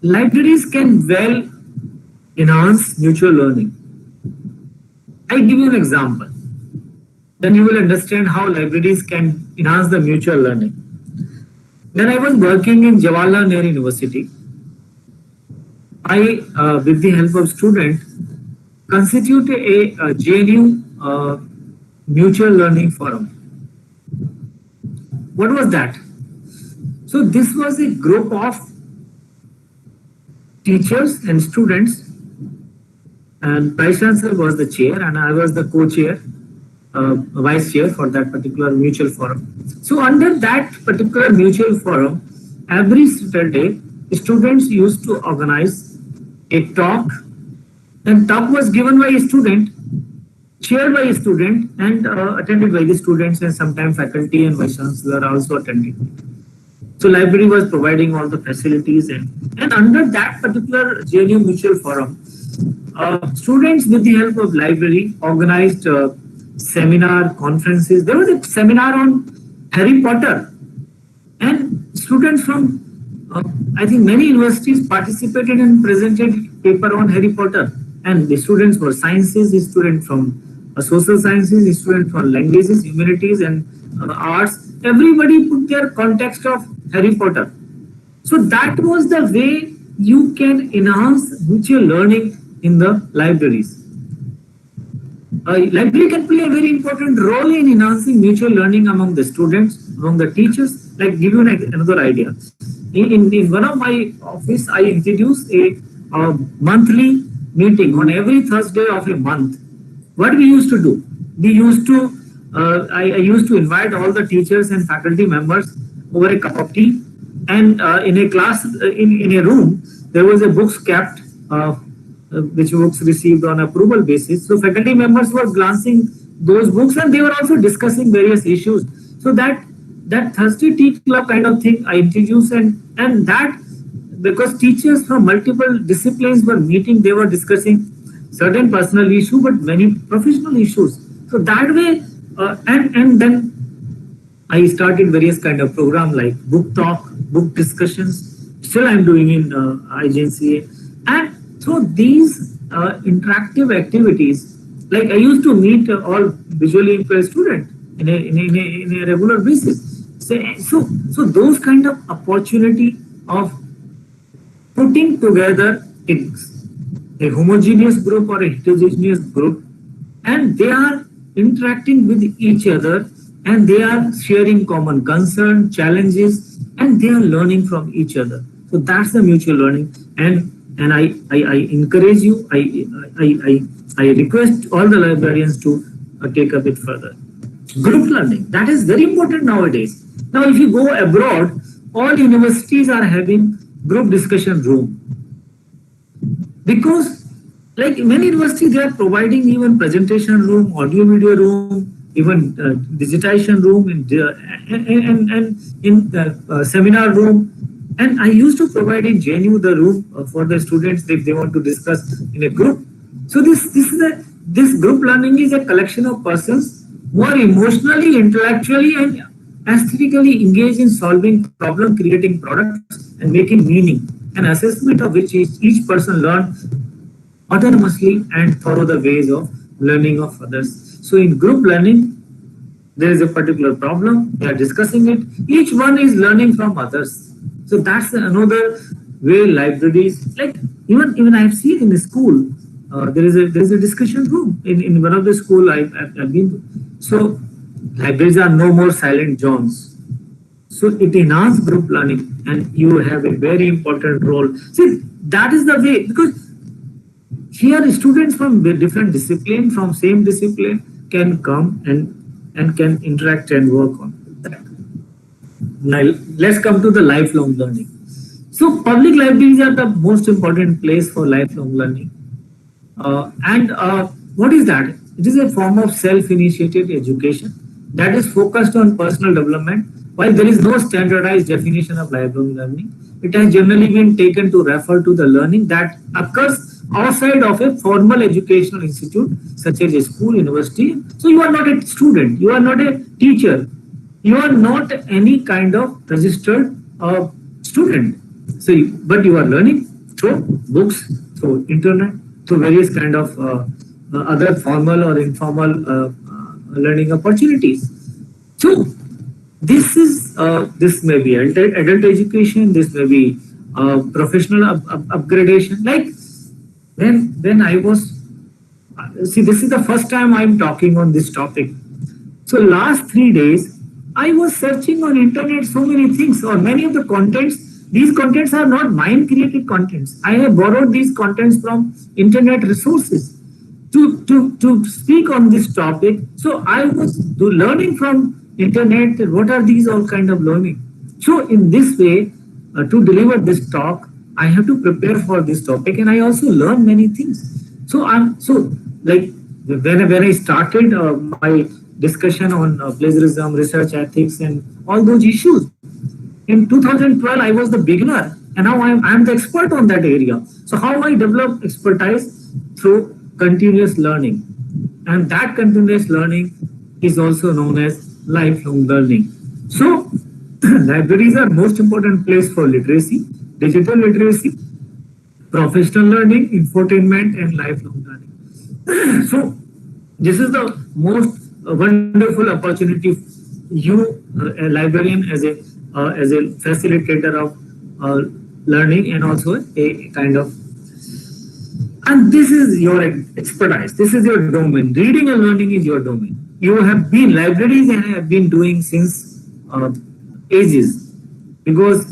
libraries can well enhance mutual learning. I give you an example, then you will understand how libraries can enhance the mutual learning. When I was working in Jawaharlal Nehru University, I, with the help of students, constituted a JNU mutual learning forum. What was that? So this was a group of teachers and students, and Vice Chancellor was the chair, and I was the co-chair, vice chair for that particular mutual forum. So under that particular mutual forum, every Saturday, students used to organize a talk, and talk was given by a student, chaired by a student, and attended by the students, and sometimes faculty and Vice Chancellor also attended. So library was providing all the facilities, and under that particular JNU Mutual Forum, students with the help of library organized seminar, conferences. There was a seminar on Harry Potter, and students from I think many universities participated and presented paper on Harry Potter. And the students were sciences, the student from social sciences, the student from languages, humanities, and arts. Everybody put their context of Harry Potter. So that was the way you can enhance mutual learning in the libraries. Library can play a very important role in enhancing mutual learning among the students, among the teachers. Like, give you another idea. In one of my office, I introduced a monthly meeting on every Thursday of a month. What we used to do? We used to, I used to invite all the teachers and faculty members over a cup of tea, and in a class, in a room, there was a books kept, which books received on approval basis. So faculty members were glancing those books, and they were also discussing various issues. So that Thursday tea club kind of thing I introduced, and that because teachers from multiple disciplines were meeting, they were discussing certain personal issue, but many professional issues. So that way, and then I started various kind of program like book talk, book discussions. Still I'm doing in IGNCA. And so these interactive activities. Like I used to meet all visually impaired students in a regular basis. So those kind of opportunity of putting together a homogeneous group or a heterogeneous group, and they are interacting with each other, and they are sharing common concern, challenges, and they are learning from each other. So that's the mutual learning, and I encourage you, I request all the librarians to take a bit further. Group learning, that is very important nowadays. Now, if you go abroad, all universities are having group discussion room, because like many universities, they are providing even presentation room, audio video room, even digitization room, and in seminar room. And I used to provide in JNU the room for the students if they want to discuss in a group. So this group learning is a collection of persons who are emotionally, intellectually, and aesthetically engaged in solving problem, creating products, and making meaning. An assessment of which each person learns autonomously and follow the ways of learning of others. So in group learning, there is a particular problem, we are discussing it, each one is learning from others. So that's another way libraries, like even I have seen in the school, there is a discussion room in one of the school I've been to. So libraries are no more silent zones. So it enhances group learning, and you have a very important role. See, that is the way, because here students from different discipline, from same discipline, can come and can interact and work on that. Now let's come to the lifelong learning. So public libraries are the most important place for lifelong learning. What is that? It is a form of self-initiated education that is focused on personal development. While there is no standardized definition of lifelong learning, it has generally been taken to refer to the learning that occurs outside of a formal educational institute, such as a school, university. So you are not a student, you are not a teacher, you are not any kind of registered student. So, but you are learning through books, through internet, through various kind of other formal or informal learning opportunities. So this may be adult education, this may be professional upgradation. Like when I was, see, this is the first time I'm talking on this topic. So last 3 days, I was searching on internet so many things, or many of the contents. These contents are not mine created contents. I have borrowed these contents from internet resources to speak on this topic. So I was learning from internet, what are these all kind of learning. So in this way, to deliver this talk, I have to prepare for this topic, and I also learn many things. So like when I started my discussion on plagiarism, research ethics, and all those issues, in 2012 I was the beginner, and now I'm the expert on that area. So how I develop expertise? Through continuous learning, and that continuous learning is also known as lifelong learning. So libraries are most important place for literacy, digital literacy, professional learning, infotainment, and lifelong learning. So this is the most wonderful opportunity you, a librarian, as a facilitator of learning, and also a kind of, and this is your expertise, this is your domain. Reading and learning is your domain. You have been libraries and have been doing since ages, because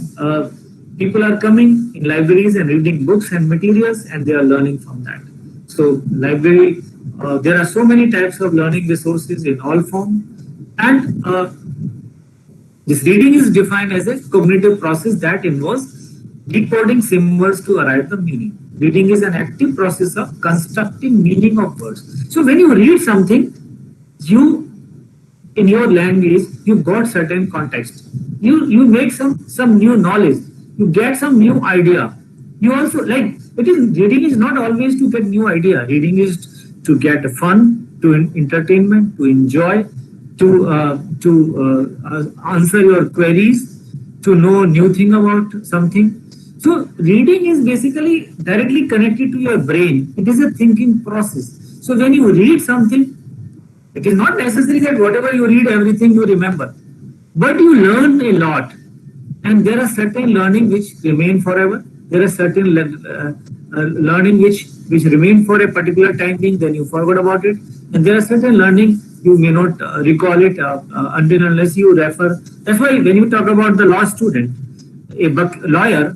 people are coming in libraries and reading books and materials, and they are learning from that. So library, there are so many types of learning resources in all forms, and this reading is defined as a cognitive process that involves decoding symbols to arrive at the meaning. Reading is an active process of constructing meaning of words. So when you read something, you, in your language, you got certain context. You make some new knowledge. You get some new idea. You also, like, reading is not always to get new idea. Reading is to get fun, to entertainment, to enjoy, to answer your queries, to know new thing about something. So reading is basically directly connected to your brain. It is a thinking process. So when you read something, it is not necessary that whatever you read, everything you remember, but you learn a lot. And there are certain learning which remain forever. There are certain learning which remain for a particular time being, then you forgot about it. And there are certain learning you may not recall it until unless you refer. That's why when you talk about the law student, a lawyer,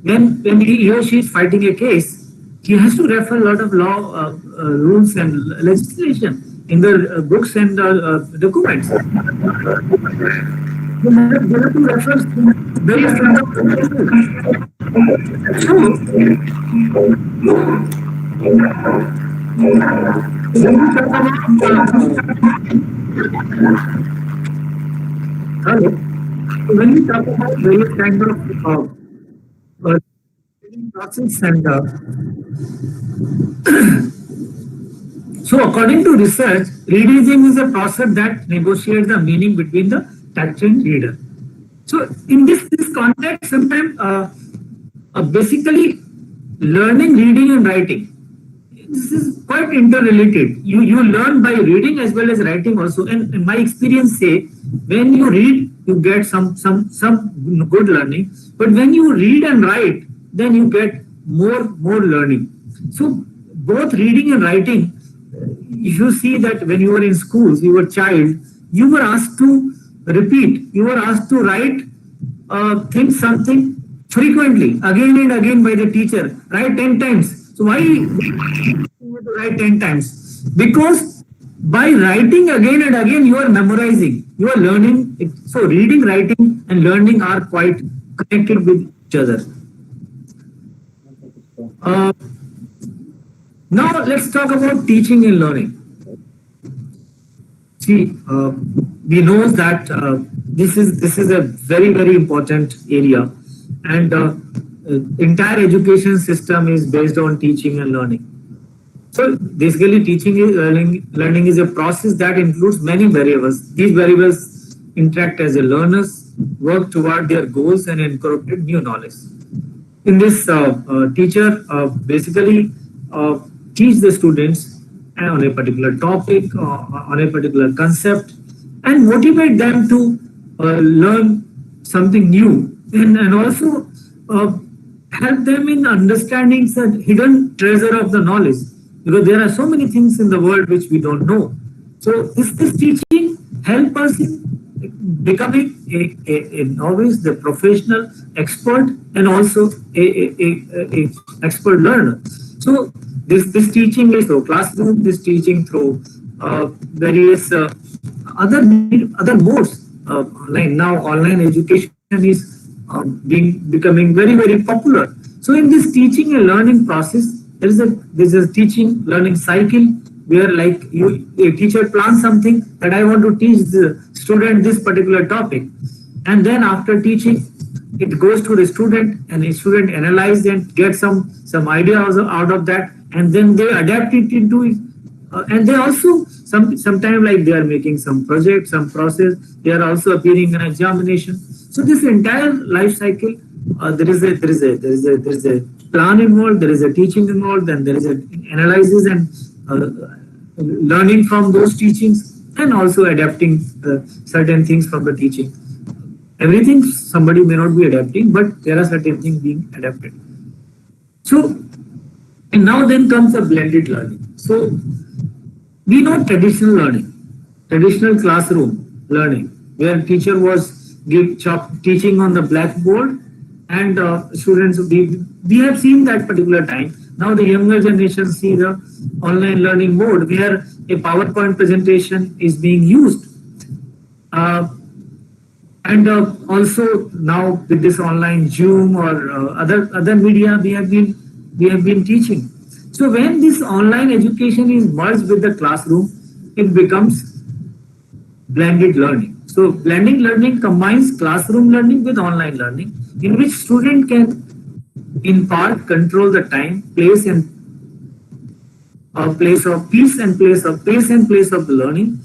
when he or she is fighting a case, he has to refer a lot of law rules and legislation in the books and documents. You have to refer various kinds of so, when we talk about various kinds of process and so according to research, reading is a process that negotiates the meaning between the text and reader. So in this context, sometimes basically learning, reading and writing, this is quite interrelated. You learn by reading as well as writing also. And in my experience say, when you read, you get some good learning. But when you read and write, then you get more learning. So both reading and writing, if you see that when you were in schools, you were a child, you were asked to repeat, you were asked to write think something frequently, again and again by the teacher, write 10 times. So why you to write 10 times? Because by writing again and again, you are memorizing, you are learning. So reading, writing and learning are quite connected with each other. Now let's talk about teaching and learning. See, we know that this is a very important area, and entire education system is based on teaching and learning. So basically, teaching is learning is a process that includes many variables. These variables interact as a learners, work toward their goals, and incorporate new knowledge. In this, teacher basically teach the students on a particular topic, on a particular concept, and motivate them to learn something new, and also help them in understanding the hidden treasure of the knowledge, because there are so many things in the world which we don't know. So this teaching help us in becoming a novice, the professional expert, and also a expert learner. So this teaching is through classroom, this teaching through various other modes. Like now online education is becoming very popular. So in this teaching and learning process, there's a teaching learning cycle where like a teacher plans something that I want to teach the student this particular topic, and then after teaching it goes to the student, and the student analyze and get some ideas out of that, and then they adapt it into it. And they also sometimes like they are making some project, some process, they are also appearing in examination. So this entire life cycle, there is a plan involved, there is a teaching involved, and there is an analysis and learning from those teachings, and also adapting certain things from the teaching. Everything somebody may not be adapting, but there are certain things being adapted. So, and now then comes the blended learning. So we know traditional learning, traditional classroom learning, where teacher was teaching on the blackboard, and students, we have seen that particular time. Now the younger generation see the online learning mode where a PowerPoint presentation is being used. And also now with this online Zoom or other media, we have been teaching. So when this online education is merged with the classroom, it becomes blended learning. So blended learning combines classroom learning with online learning, in which student can in part control the time, place and place of peace and place of the learning.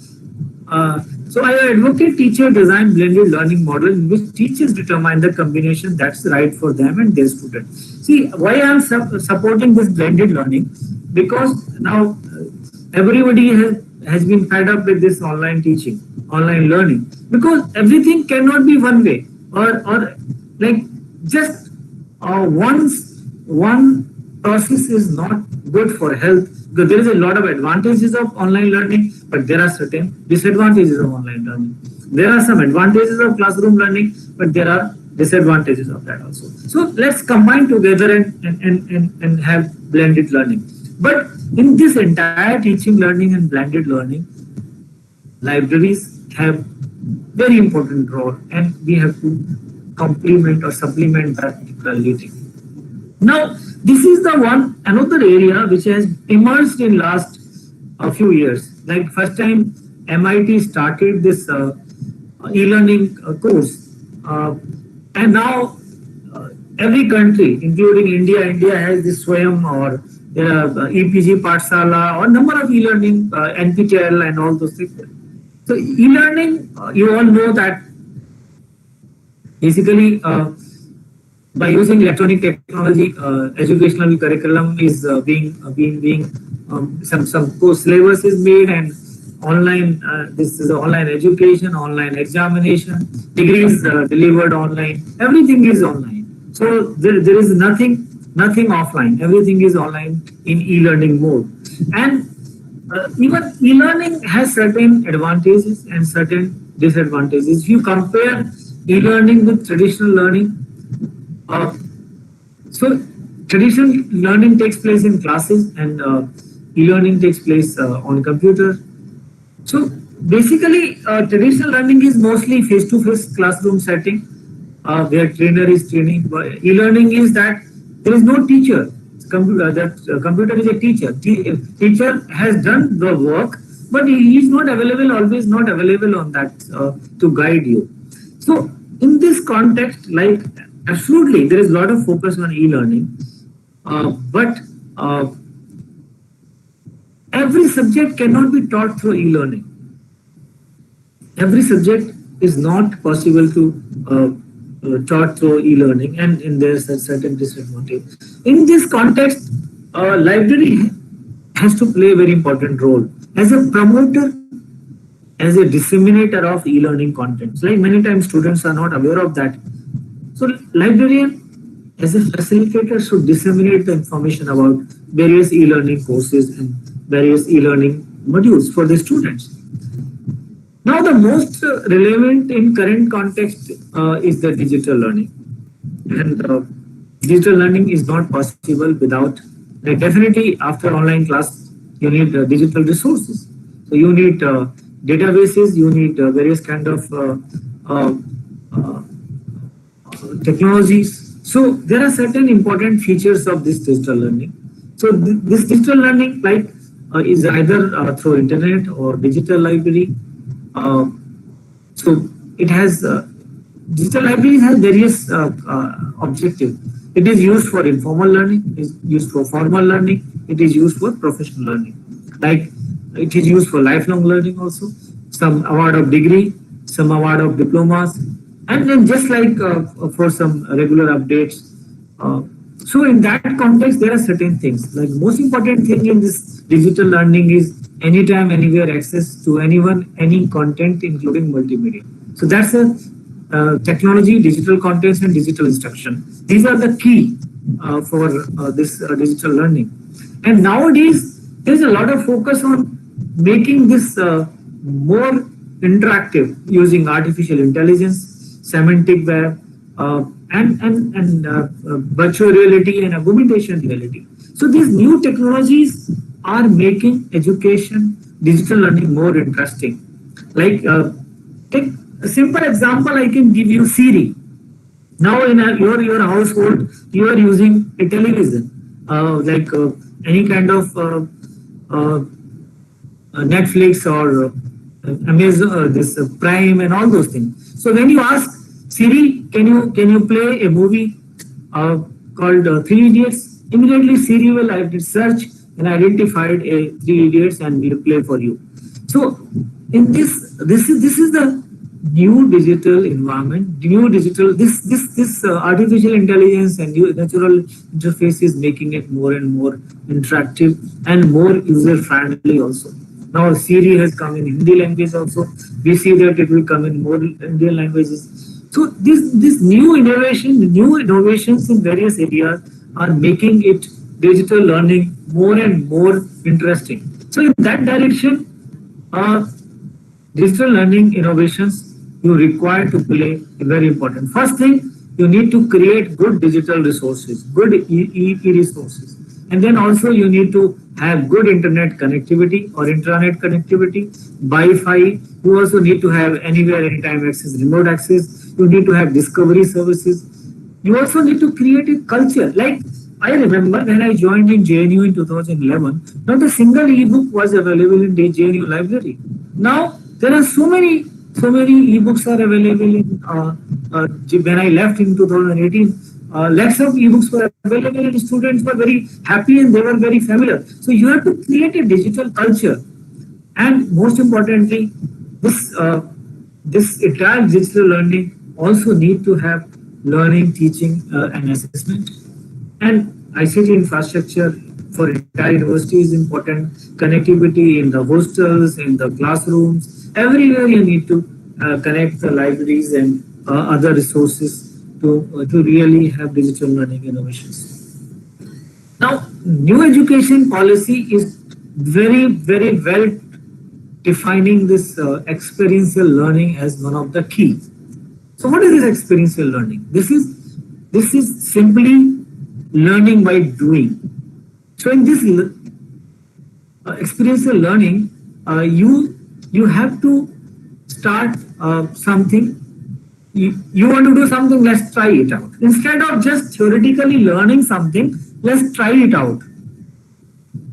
So I advocate teacher design blended learning model in which teachers determine the combination that's right for them and their students. See, why I am supporting this blended learning? Because now everybody has been fed up with this online teaching, online learning, because everything cannot be one way or like just one process is not good for health, because there is a lot of advantages of online learning, but there are certain disadvantages of online learning. There are some advantages of classroom learning, but there are disadvantages of that also. So let's combine together and have blended learning. But in this entire teaching, learning and blended learning, libraries have very important role, and we have to complement or supplement that particularly. Now, this is the another area which has emerged in last few years. Like first time MIT started this e-learning course, and now every country, including India has this Swayam, or there are EPG Pathshala, or number of e-learning, NPTEL and all those things. So e-learning, you all know that basically by using electronic technology, educational curriculum is being some course syllabus is made, and online this is online education, online examination, degrees delivered online, everything is online. So there is nothing offline, everything is online in e-learning mode. And even e-learning has certain advantages and certain disadvantages. If you compare e-learning with traditional learning, so traditional learning takes place in classes, and e-learning takes place on computer. So basically, traditional learning is mostly face-to-face classroom setting, where trainer is training. But e-learning is that there is no teacher. Computer is a teacher. Teacher has done the work, but he is not available, always not available on that to guide you. So in this context, like absolutely, there is a lot of focus on e-learning, but every subject cannot be taught through e-learning. Every subject is not possible to taught through e-learning, and there's a certain disadvantage. In this context, library has to play a very important role as a promoter, as a disseminator of e-learning contents. Like many times students are not aware of that. So librarian as a facilitator should disseminate the information about various e-learning courses and various e-learning modules for the students. Now the most relevant in current context is the digital learning. And digital learning is not possible without, definitely after online class, you need digital resources. So you need databases, you need various kind of technologies. So there are certain important features of this digital learning. So this digital learning is either through internet or digital library. So it has digital library has various objectives. It is used for informal learning, it is used for formal learning, it is used for professional learning. Like it is used for lifelong learning also. Some award of degree, some award of diplomas, and then just like for some regular updates. So in that context, there are certain things. Like most important thing in this digital learning is anytime, anywhere access to anyone, any content, including multimedia. So that's a technology, digital contents, and digital instruction. These are the key for this digital learning. And nowadays, there is a lot of focus on making this more interactive using artificial intelligence, semantic web, and virtual reality and augmentation reality. So these new technologies are making education, digital learning more interesting. Like take a simple example, I can give you Siri. Now in your household, you are using a television, like any kind of Netflix or Amazon, this Prime and all those things. So when you ask Siri, can you play a movie called Three Idiots? Immediately Siri will search and identified a Three Idiots and will play for you. So in this is the new digital environment, new digital this artificial intelligence and new natural interface is making it more and more interactive and more user friendly also. Now Siri has come in Hindi language also. We see that it will come in more Indian languages. So this new innovations in various areas are making it digital learning more and more interesting. So in that direction, digital learning innovations you require to play a very important. First thing, you need to create good digital resources, good e-resources. And then also you need to have good internet connectivity or intranet connectivity, Wi-Fi. You also need to have anywhere, anytime access, remote access. You need to have discovery services. You also need to create a culture. Like I remember when I joined in JNU in 2011, not a single ebook was available in the JNU library. Now there are so many ebooks are available in when I left in 2018. Lots of ebooks were available and students were very happy and they were very familiar. So you have to create a digital culture, and most importantly, this entire digital learning also need to have learning, teaching, and assessment. And ICT infrastructure for entire university is important. Connectivity in the hostels, in the classrooms, everywhere you need to connect the libraries and other resources to really have digital learning innovations. Now, new education policy is very, very well defining this experiential learning as one of the key. So what is this experiential learning? This is simply learning by doing. So in this experiential learning, you have to start something. You want to do something, let's try it out. Instead of just theoretically learning something, let's try it out.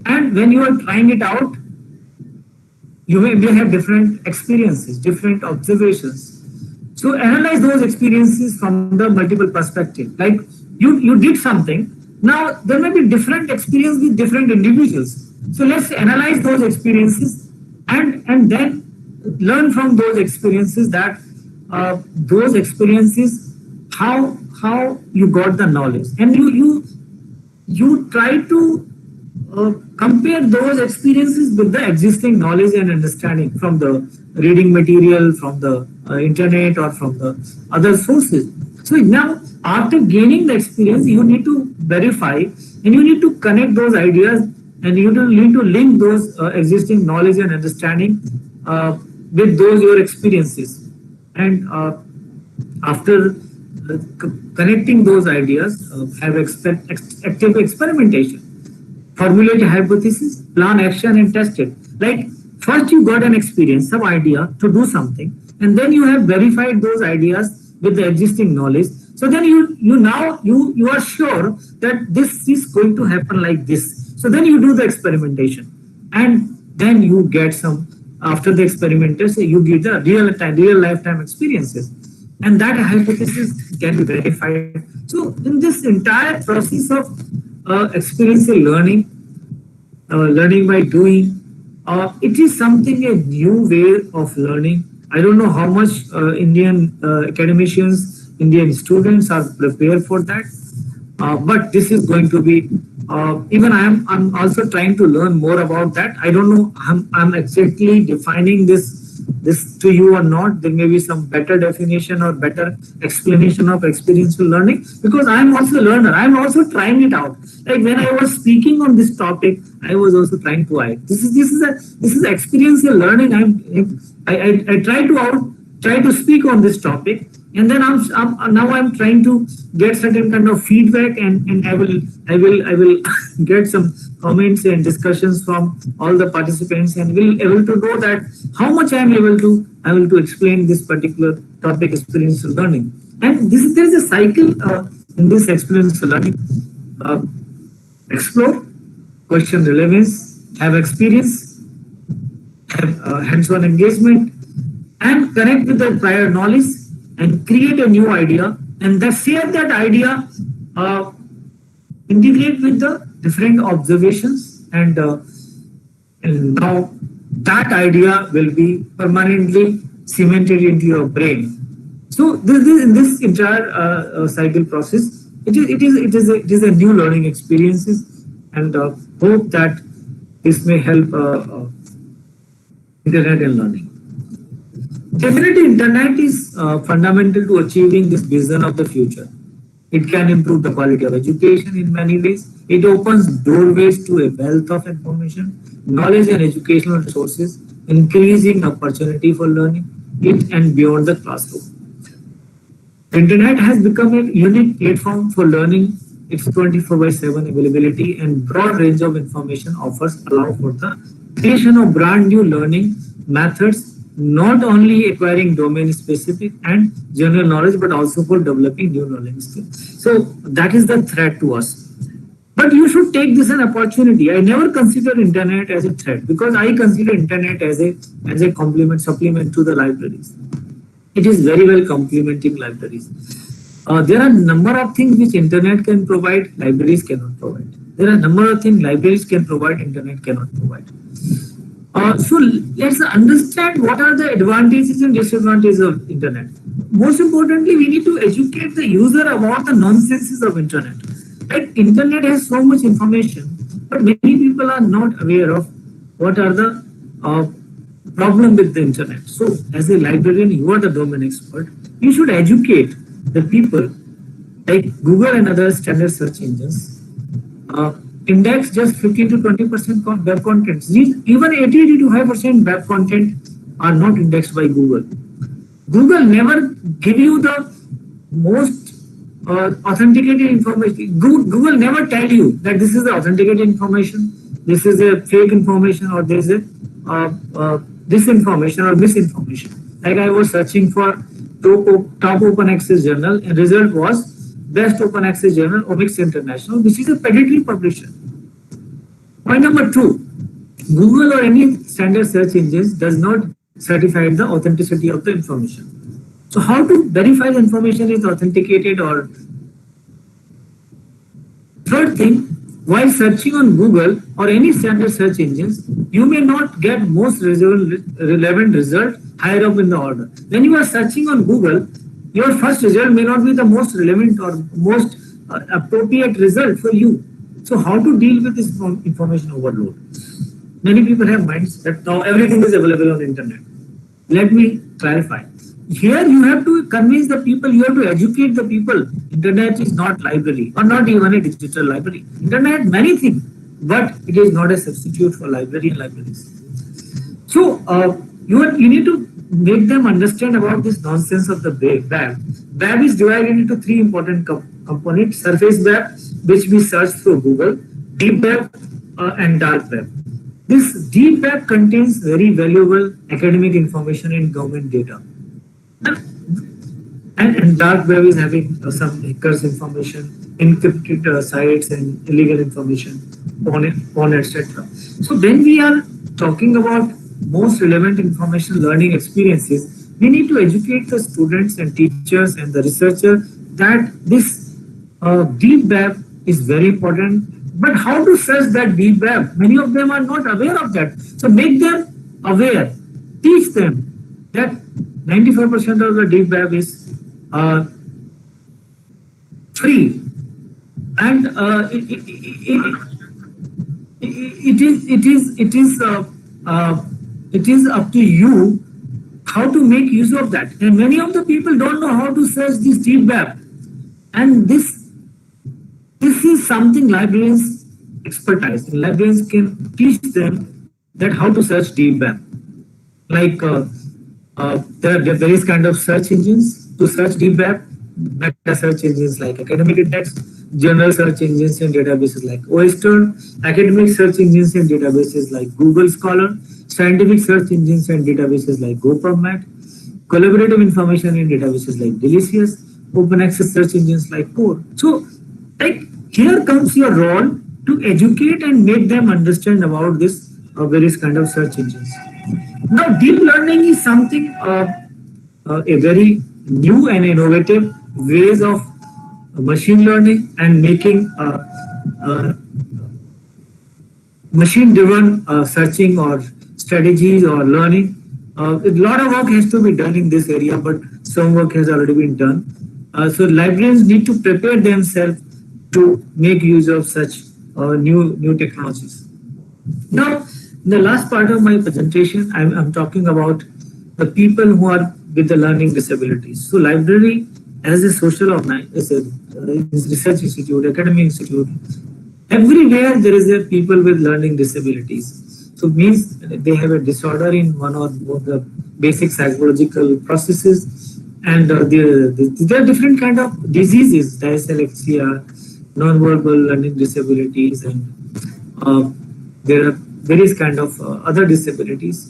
And when you are trying it out, you may have different experiences, different observations. So analyze those experiences from the multiple perspectives. Like you did something, now there may be different experience with different individuals. So let's analyze those experiences and then learn from those experiences that how you got the knowledge, and you try to compare those experiences with the existing knowledge and understanding from the reading material, from the internet, or from the other sources. So now, after gaining the experience, you need to verify and you need to connect those ideas, and you need to link those existing knowledge and understanding with those your experiences. And after connecting those ideas, have active experimentation. Formulate a hypothesis, plan action, and test it. Like first you got an experience, some idea to do something, and then you have verified those ideas with the existing knowledge. So then you are sure that this is going to happen like this. So then you do the experimentation, and then you get some. After the experimentation, you give the real lifetime experiences, and that hypothesis can be verified. So in this entire process of experiential learning, learning by doing, it is something, a new way of learning. I don't know how much Indian academicians, Indian students are prepared for that, but this is going to be. Even I'm also trying to learn more about that. I don't know I'm exactly defining this to you or not. There may be some better definition or better explanation of experiential learning, because I'm also a learner. I'm also trying it out. Like when I was speaking on this topic, I was also trying to write. This is experiential learning. I try to speak on this topic. And then I'm trying to get certain kind of feedback, and I will get some comments and discussions from all the participants, and will able to know that how much I am able to explain this particular topic, experiential learning. And there is a cycle in this experiential learning. Explore, question relevance, have experience, have hands-on engagement, and connect with the prior knowledge, and create a new idea, and then share that idea, integrate with the different observations, and now that idea will be permanently cemented into your brain. So in this entire cycle process, it is a new learning experiences, and hope that this may help internet and learning. Definitely, internet is fundamental to achieving this vision of the future. It can improve the quality of education in many ways. It opens doorways to a wealth of information, knowledge and educational resources, increasing opportunity for learning it and beyond the classroom. The internet has become a unique platform for learning. Its 24/7 availability and broad range of information offers allow for the creation of brand new learning methods, not only acquiring domain specific and general knowledge, but also for developing new learning skills. So that is the threat to us. But you should take this an opportunity. I never consider internet as a threat, because I consider internet as a complement, supplement to the libraries. It is very well complementing libraries. There are a number of things which internet can provide, libraries cannot provide. There are a number of things libraries can provide, internet cannot provide. So let's understand what are the advantages and disadvantages of internet. Most importantly, we need to educate the user about the nonsenses of internet. Right? Internet has so much information, but many people are not aware of what are the problem with the internet. So as a librarian, you are the domain expert. You should educate the people, like Google and other standard search engines. Index just 15 to 20% web content. Even 80 to 85% web content are not indexed by Google. Google never give you the most authenticated information. Google never tell you that this is the authenticated information, this is a fake information, or this is a disinformation or misinformation. Like I was searching for top open access journal, and result was best open access journal, Omics International, which is a pedigree publisher. Point number 2, Google or any standard search engines does not certify the authenticity of the information. So how to verify the information is authenticated? Or third thing, while searching on Google or any standard search engines, you may not get most relevant result higher up in the order. When you are searching on Google, your first result may not be the most relevant or most appropriate result for you. So how to deal with this information overload? Many people have minds that now everything is available on the internet. Let me clarify. Here you have to convince the people, you have to educate the people. Internet is not library, or not even a digital library. Internet many things, but it is not a substitute for library and libraries. So you need to make them understand about this nonsense of the web. Web is divided into 3 important components: surface web, which we search through Google, deep web, and dark web. This deep web contains very valuable academic information and government data. And dark web is having some hackers information, encrypted sites, and illegal information, on etc. So when we are talking about most relevant information learning experiences, we need to educate the students and teachers and the researcher that this deep web is very important. But how to search that deep web? Many of them are not aware of that. So make them aware. Teach them that 95% of the deep web is free, and it is up to you how to make use of that. And many of the people don't know how to search this deep web, and this is something librarians expertise. Librarians can teach them that how to search deep web. Like there are various kind of search engines to search deep web. Meta search engines like Academic Index, general search engines and databases like Oyster, academic search engines and databases like Google Scholar, scientific search engines and databases like GoPubMed, collaborative information and databases like Delicious, open access search engines like Core. So, like, here comes your role to educate and make them understand about this various kind of search engines. Now, deep learning is something a very new and innovative ways of machine learning and making machine-driven searching or strategies or learning. A lot of work has to be done in this area, but some work has already been done. So librarians need to prepare themselves to make use of such new technologies. Now, in the last part of my presentation, I'm talking about the people who are with the learning disabilities. So library as a social organization, research institute, academic institute, everywhere there is a people with learning disabilities. So means they have a disorder in one or both the basic psychological processes, and there are different kind of diseases, dyslexia, non-verbal learning disabilities, and there are various kind of other disabilities.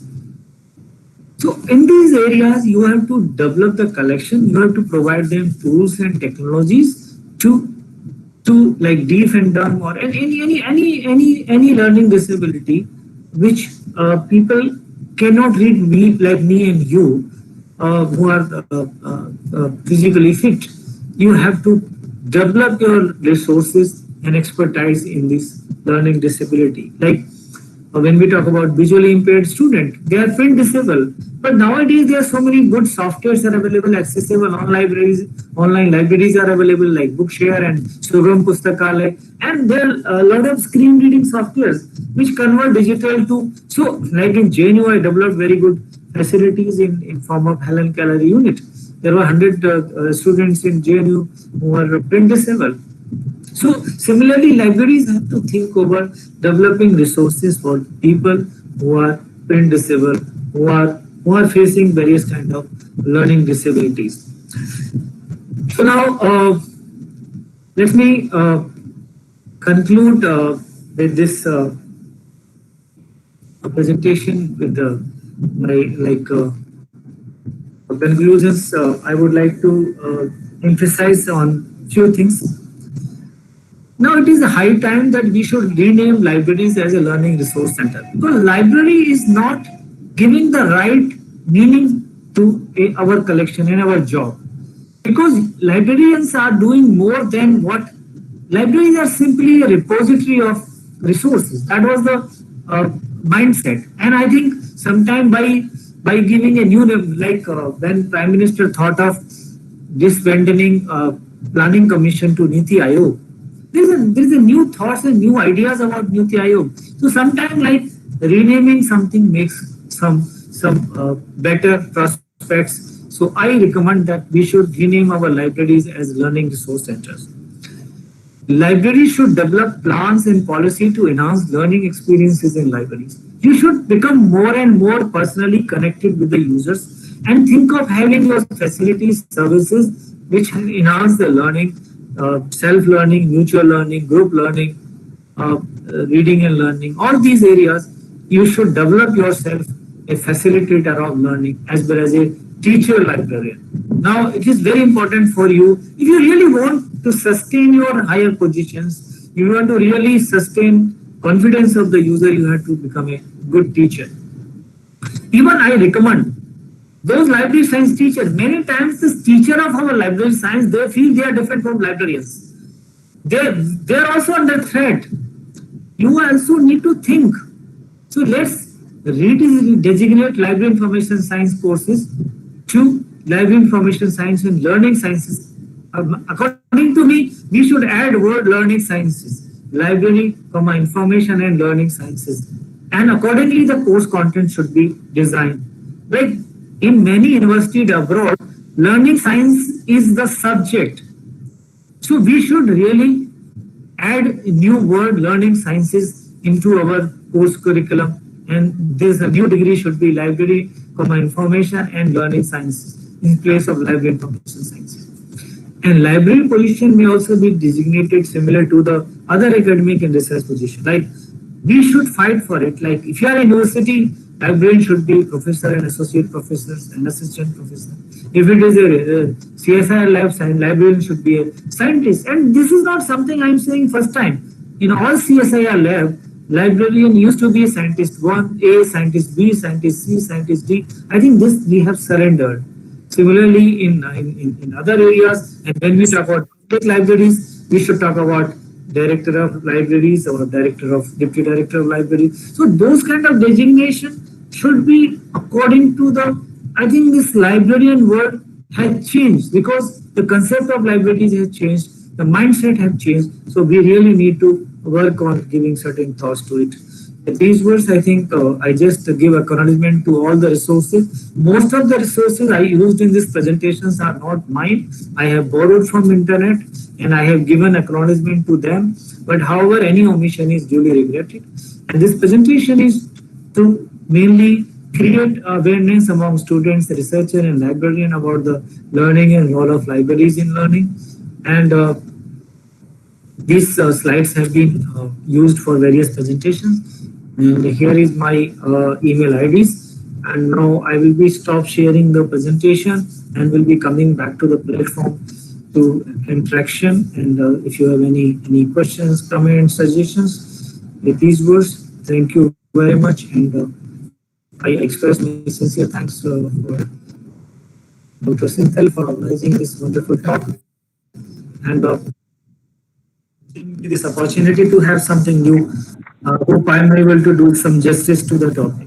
So in these areas, you have to develop the collection. You have to provide them tools and technologies to like deaf and dumb or any learning disability, which people cannot read me like me and you, who are physically fit. You have to develop your resources and expertise in this learning disability. Like when we talk about visually impaired student, they are print disabled. But nowadays there are so many good softwares are available, accessible online libraries are available like Bookshare and Sugam Pustakalay, and there are a lot of screen reading softwares which convert digital to. So like in JNU, I developed very good facilities in form of Helen Keller unit. There were 100 students in JNU who were print disabled. So similarly, libraries have to think over developing resources for people who are print disabled, who are facing various kind of learning disabilities. So now let me conclude with this presentation with my conclusions. I would like to emphasize on few things. Now it is a high time that we should rename libraries as a learning resource center, because library is not giving the right meaning to our collection and our job. Because librarians are doing more than what libraries are, simply a repository of resources. That was the mindset, and I think sometime by giving a new name, like when Prime Minister thought of disbanding Planning Commission to Niti Aayog. There is a new thoughts and new ideas about Niti Aayog. So sometimes like renaming something makes some better prospects. So I recommend that we should rename our libraries as learning resource centers. Libraries should develop plans and policy to enhance learning experiences in libraries. You should become more and more personally connected with the users and think of having your facilities, services which enhance the learning, self-learning, mutual learning, group learning, reading and learning. All these areas, you should develop yourself a facilitator of learning as well as a teacher librarian. Now, it is very important for you, if you really want to sustain your higher positions, you want to really sustain confidence of the user, you have to become a good teacher. Even I recommend those library science teachers, many times this teacher of our library science, they feel they are different from librarians. They're also under threat. You also need to think. So let's redesignate library information science courses to library information science and learning sciences. According to me, we should add word learning sciences, library, information and learning sciences. And accordingly, the course content should be designed. Like in many universities abroad, learning science is the subject. So we should really add a new word learning sciences into our course curriculum. And this new degree should be library, information and learning sciences in place of library information sciences. And library position may also be designated similar to the other academic and research position. Like we should fight for it. Like if you are a university, librarian should be professor and associate professors and assistant professor. If it is a CSIR lab science, librarian should be a scientist. And this is not something I'm saying first time. In all CSIR lab, librarian used to be a scientist 1A, scientist B, scientist C, scientist D. I think this we have surrendered. Similarly, in other areas, and when we talk about public libraries, we should talk about director of libraries or director of deputy director of libraries. So those kind of designation should be according to the, I think this librarian word has changed because the concept of libraries has changed, the mindset has changed. So we really need to work on giving certain thoughts to it. These words, I think I just give acknowledgement to all the resources. Most of the resources I used in these presentations are not mine. I have borrowed from internet and I have given acknowledgement to them. But however, any omission is duly regretted. And this presentation is to mainly create awareness among students, researchers, and librarians about the learning and role of libraries in learning. And these slides have been used for various presentations. And here is my email IDs. And now I will be stop sharing the presentation and will be coming back to the platform to interaction. And if you have any questions, comments, suggestions with these words, thank you very much. And I express my sincere thanks for Dr. Senthil for organizing this wonderful talk. And this opportunity to have something new. Hope I am able to do some justice to the topic.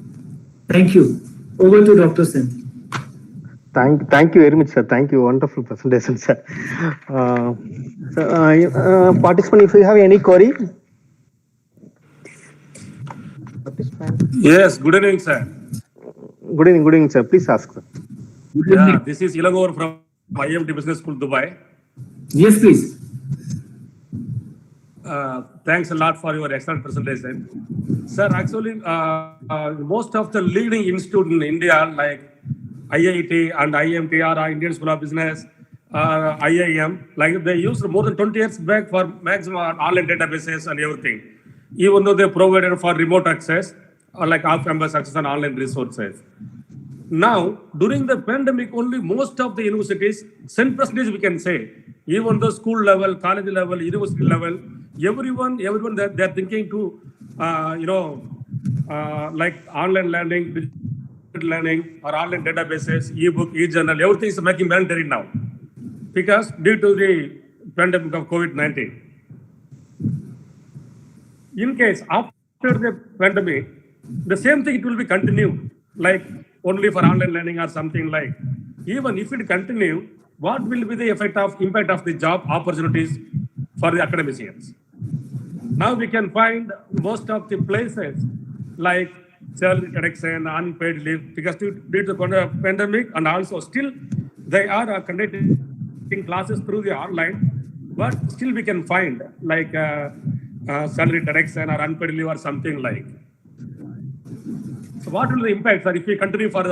Thank you. Over to Dr. Senthil. Thank you very much, sir. Thank you. Wonderful presentation, sir. Participant, if you have any query. Yes, good evening, sir. Good evening, sir. Please ask, sir. Yeah, this is Indira Gandhi from IMT Business School, Dubai. Yes, please. Thanks a lot for your excellent presentation. Sir, actually, most of the leading institutes in India, like IIT and IMT or Indian School of Business, IIM, like they used more than 20 years back for maximum online databases and everything, even though they provided for remote access or like off-campus access and online resources. Now, during the pandemic, only most of the universities, 10% we can say, even the school level, college level, university level, everyone they're thinking to, like online learning, digital learning, or online databases, ebook, e-journal, everything is making mandatory now because due to the pandemic of COVID-19. In case after the pandemic, the same thing it will be continued, like only for online learning or something like. Even if it continue, what will be the impact of the job opportunities for the academicians? Now we can find most of the places like salary reduction, unpaid leave, because due to the pandemic, and also still they are conducting classes through the online, but still we can find like salary reduction or unpaid leave or something like. So what will the impact, sir, if we continue for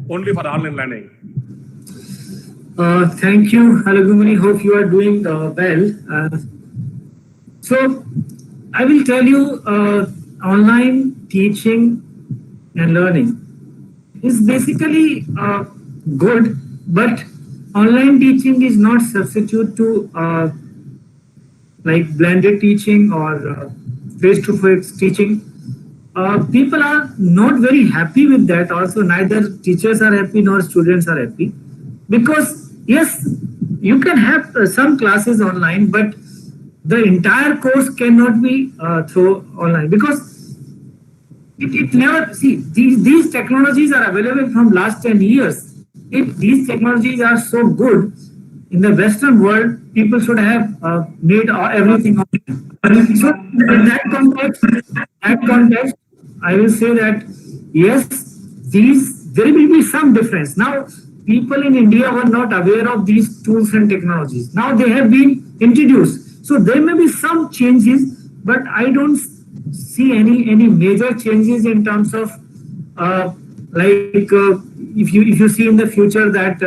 only for online learning? Thank you, Halagumani. Hope you are doing well. So I will tell you, online teaching and learning is basically good, but online teaching is not substitute to like blended teaching or face-to-face teaching. People are not very happy with that. Also, neither teachers are happy nor students are happy, because yes, you can have some classes online, but the entire course cannot be through online, because it never, see, these technologies are available from last 10 years. If these technologies are so good in the Western world, people should have made everything online. So in that context, I will say that yes, there will be some difference. Now, people in India were not aware of these tools and technologies. Now they have been introduced. So there may be some changes, but I don't see any major changes in terms of if you see in the future that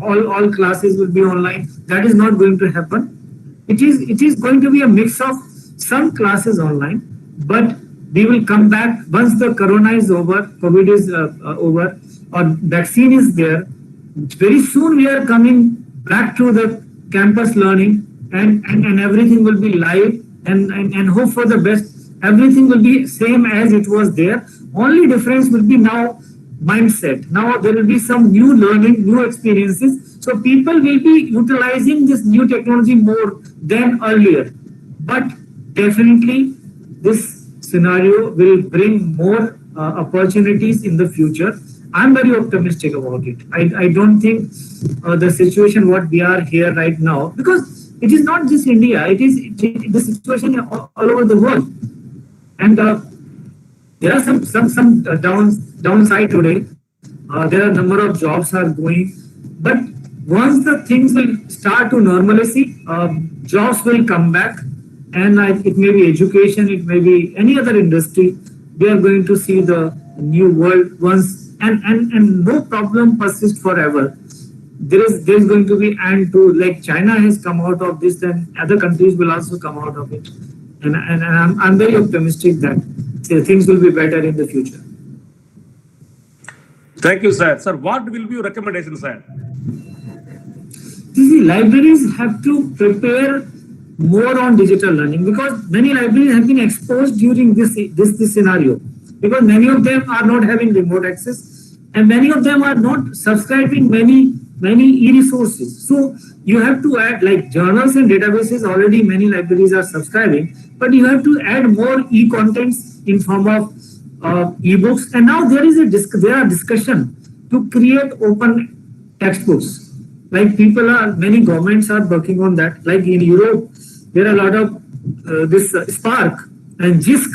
all classes will be online. That is not going to happen. It is going to be a mix of some classes online, but we will come back once the corona is over, COVID is over, or vaccine is there. Very soon we are coming back to the campus learning, and everything will be live, and hope for the best. Everything will be same as it was there. Only difference will be now mindset. Now there will be some new learning, new experiences. So people will be utilizing this new technology more than earlier. But definitely this scenario will bring more opportunities in the future. I'm very optimistic about it. I don't think the situation what we are here right now, because it is not just India, it is the situation all over the world. And there are some downside today. There are a number of jobs are going, but once the things will start to normalcy, jobs will come back, and it may be education, it may be any other industry. We are going to see the new world once, and no problem persists forever. There's going to be end to, like China has come out of this, then other countries will also come out of it, and I'm very optimistic that things will be better in the future. Thank you, sir. Sir, what will be your recommendation, sir? See, libraries have to prepare more on digital learning, because many libraries have been exposed during this scenario, because many of them are not having remote access, and many of them are not subscribing many e-resources. So you have to add, like journals and databases, already many libraries are subscribing, but you have to add more e-contents in form of e-books. And now there are discussion to create open textbooks. Like many governments are working on that. Like in Europe, there are a lot of this Spark and JISC.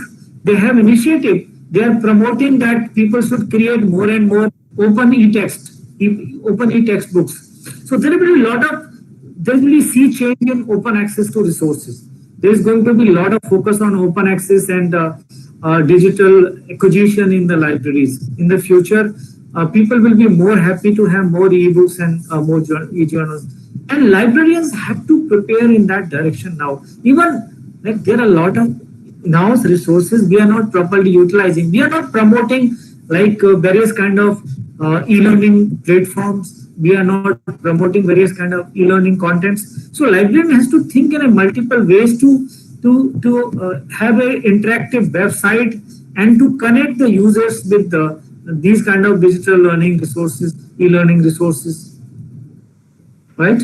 They have initiative. They are promoting that people should create more and more open e-textbooks. So there will be sea change in open access to resources. There is going to be a lot of focus on open access and digital acquisition in the libraries. In the future, people will be more happy to have more e-books and more e-journals. And librarians have to prepare in that direction now. Even like there are a lot of now resources we are not properly utilizing. We are not promoting like various kind of e-learning platforms. We are not promoting various kind of e-learning contents. So librarian has to think in a multiple ways to have an interactive website and to connect the users with these kind of digital learning resources, e-learning resources, right?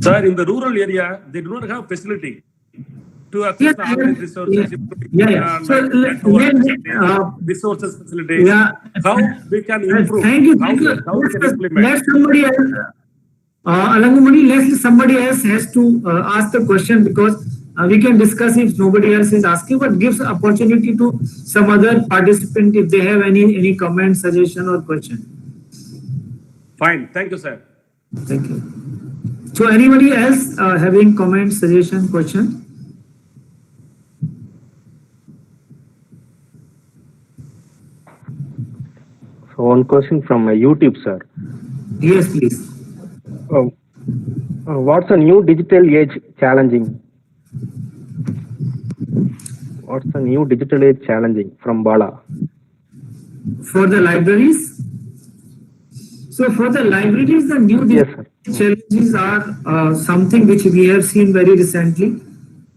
Sir, in the rural area, they do not have facility to access the online resources. Resources facilities. Yeah. How we can improve? Thank you. How we can implement? Let somebody else. Alangamani, let somebody else has to ask the question, because we can discuss if nobody else is asking, but gives opportunity to some other participant if they have any comment, suggestion, or question. Fine. Thank you, sir. Thank you. So anybody else having comment, suggestion, question? So one question from YouTube, sir. Yes, please. What's the new digital age challenging? What's the new digital age challenging from Bala? For the libraries? So for the libraries, the new challenges are something which we have seen very recently,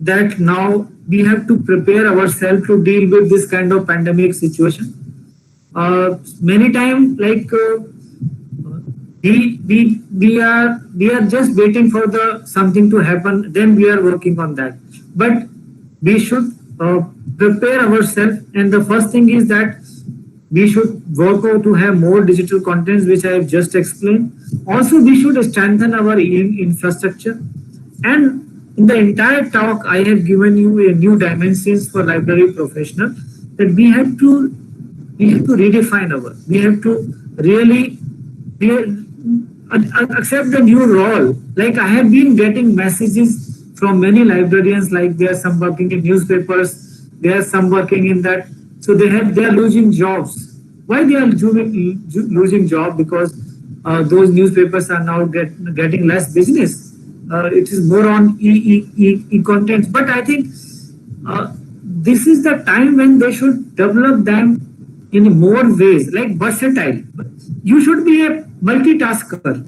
that now we have to prepare ourselves to deal with this kind of pandemic situation. Many times, like we are just waiting for something to happen, then we are working on that. But we should prepare ourselves, and the first thing is that we should work out to have more digital contents, which I have just explained. Also, we should strengthen our infrastructure. And in the entire talk, I have given you a new dimensions for library professional, that we have to redefine we have to really accept the new role. Like I have been getting messages from many librarians, like there are some working in newspapers, there are some working in that. So they are losing jobs. Why they are losing job? Because those newspapers are now getting less business. It is more on e-contents. But I think this is the time when they should develop them in more ways, like versatile. You should be a multitasker.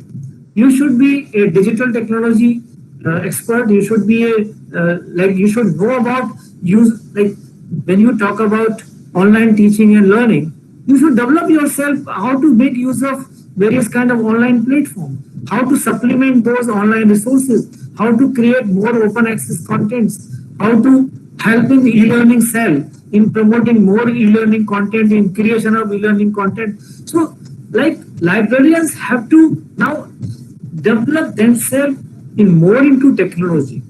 You should be a digital technology expert. You should be you should know about when you talk about online teaching and learning, you should develop yourself how to make use of various kind of online platforms, how to supplement those online resources, how to create more open access contents, how to help in e-learning cell, in promoting more e-learning content, in creation of e-learning content. So like librarians have to now develop themselves in more into technology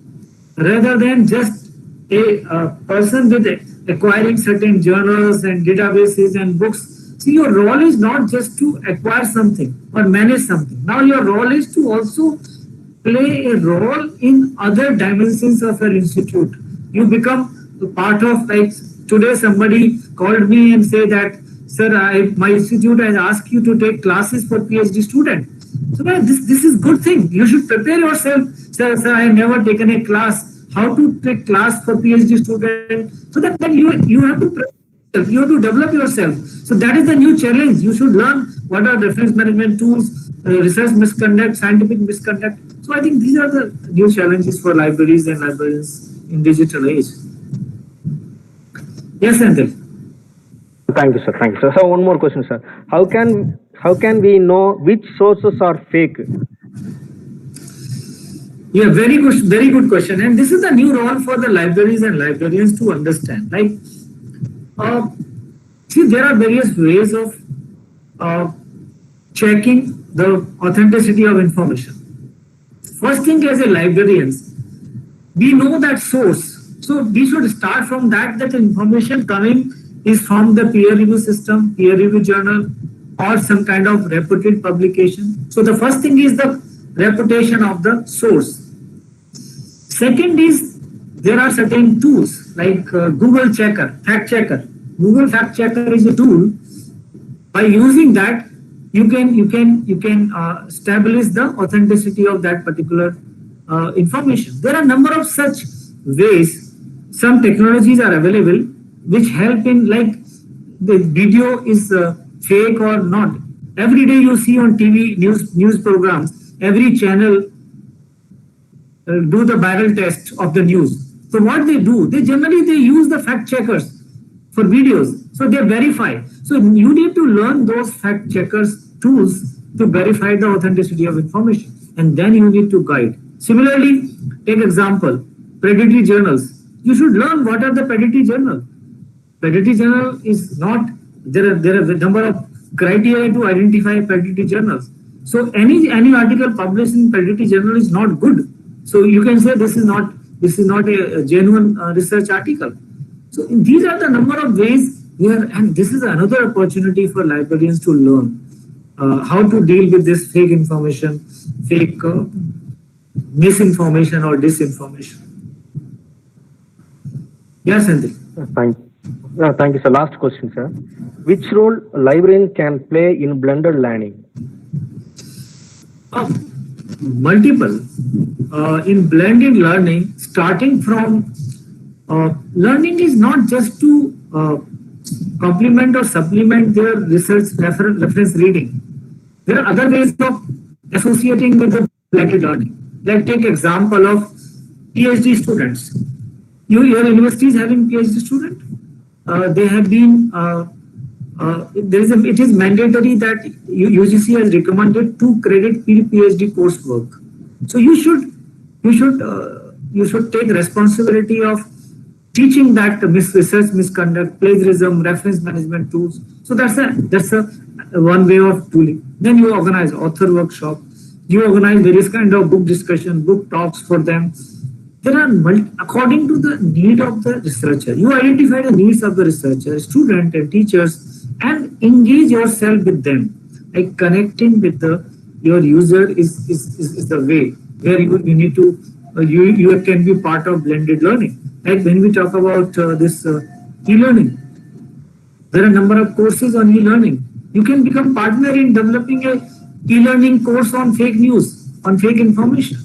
rather than just a person with acquiring certain journals and databases and books. See, your role is not just to acquire something or manage something. Now your role is to also play a role in other dimensions of your institute. You become a part of, like today somebody called me and said that, sir, my institute has asked you to take classes for PhD student. So this is good thing. You should prepare yourself. Sir, I have never taken a class. How to take class for PhD student? So that then you have to you have to develop yourself. So that is the new challenge. You should learn what are reference management tools, research misconduct, scientific misconduct. So I think these are the new challenges for libraries and librarians in digital age. Yes, Senthil. Thank you, sir. Thank you, sir. So one more question, sir. How can we know which sources are fake? Yeah, very good question. And this is the new role for the libraries and librarians to understand. Like, see, there are various ways of checking the authenticity of information. First thing, as a librarians, we know that source. So we should start from that the information coming is from the peer review system, peer review journal, or some kind of reputed publication. So the first thing is the reputation of the source. Second is there are certain tools like Google Checker, Fact Checker. Google Fact Checker is a tool. By using that, you can establish the authenticity of that particular information. There are a number of such ways. Some technologies are available which help in, like, the video is fake or not. Every day you see on TV news programs, every channel do the barrel test of the news. So what they do, they use the fact checkers for videos. So they verify. So you need to learn those fact checkers tools to verify the authenticity of information, and then you need to guide. Similarly, take example, predatory journals. You should learn what are the predatory journals. Predatory journal is not, there are a number of criteria to identify predatory journals. So any article published in predatory journal is not good. So you can say this is not a genuine research article. So these are the number of ways where, and this is another opportunity for librarians to learn how to deal with this fake information, fake misinformation or disinformation. Yes, Andy. Thank you, sir. Last question, sir. Which role librarian can play in blended learning? Multiple. In blended learning, starting from learning is not just to complement or supplement their research reference reading. There are other ways of associating with the blended learning. Like take example of PhD students. Your university is having PhD student. They have been it is mandatory that UGC has recommended 2 credit PhD coursework. So you should take responsibility of teaching that research misconduct, plagiarism, reference management tools. So that's a one way of tooling. Then you organize author workshop. You organize various kind of book discussion, book talks for them. There are according to the need of the researcher. You identify the needs of the researcher, student and teachers, and engage yourself with them. Like connecting with your user is the way where you need to you can be part of blended learning. Like when we talk about this e-learning, there are a number of courses on e-learning. You can become partner in developing a e-learning course on fake news, on fake information.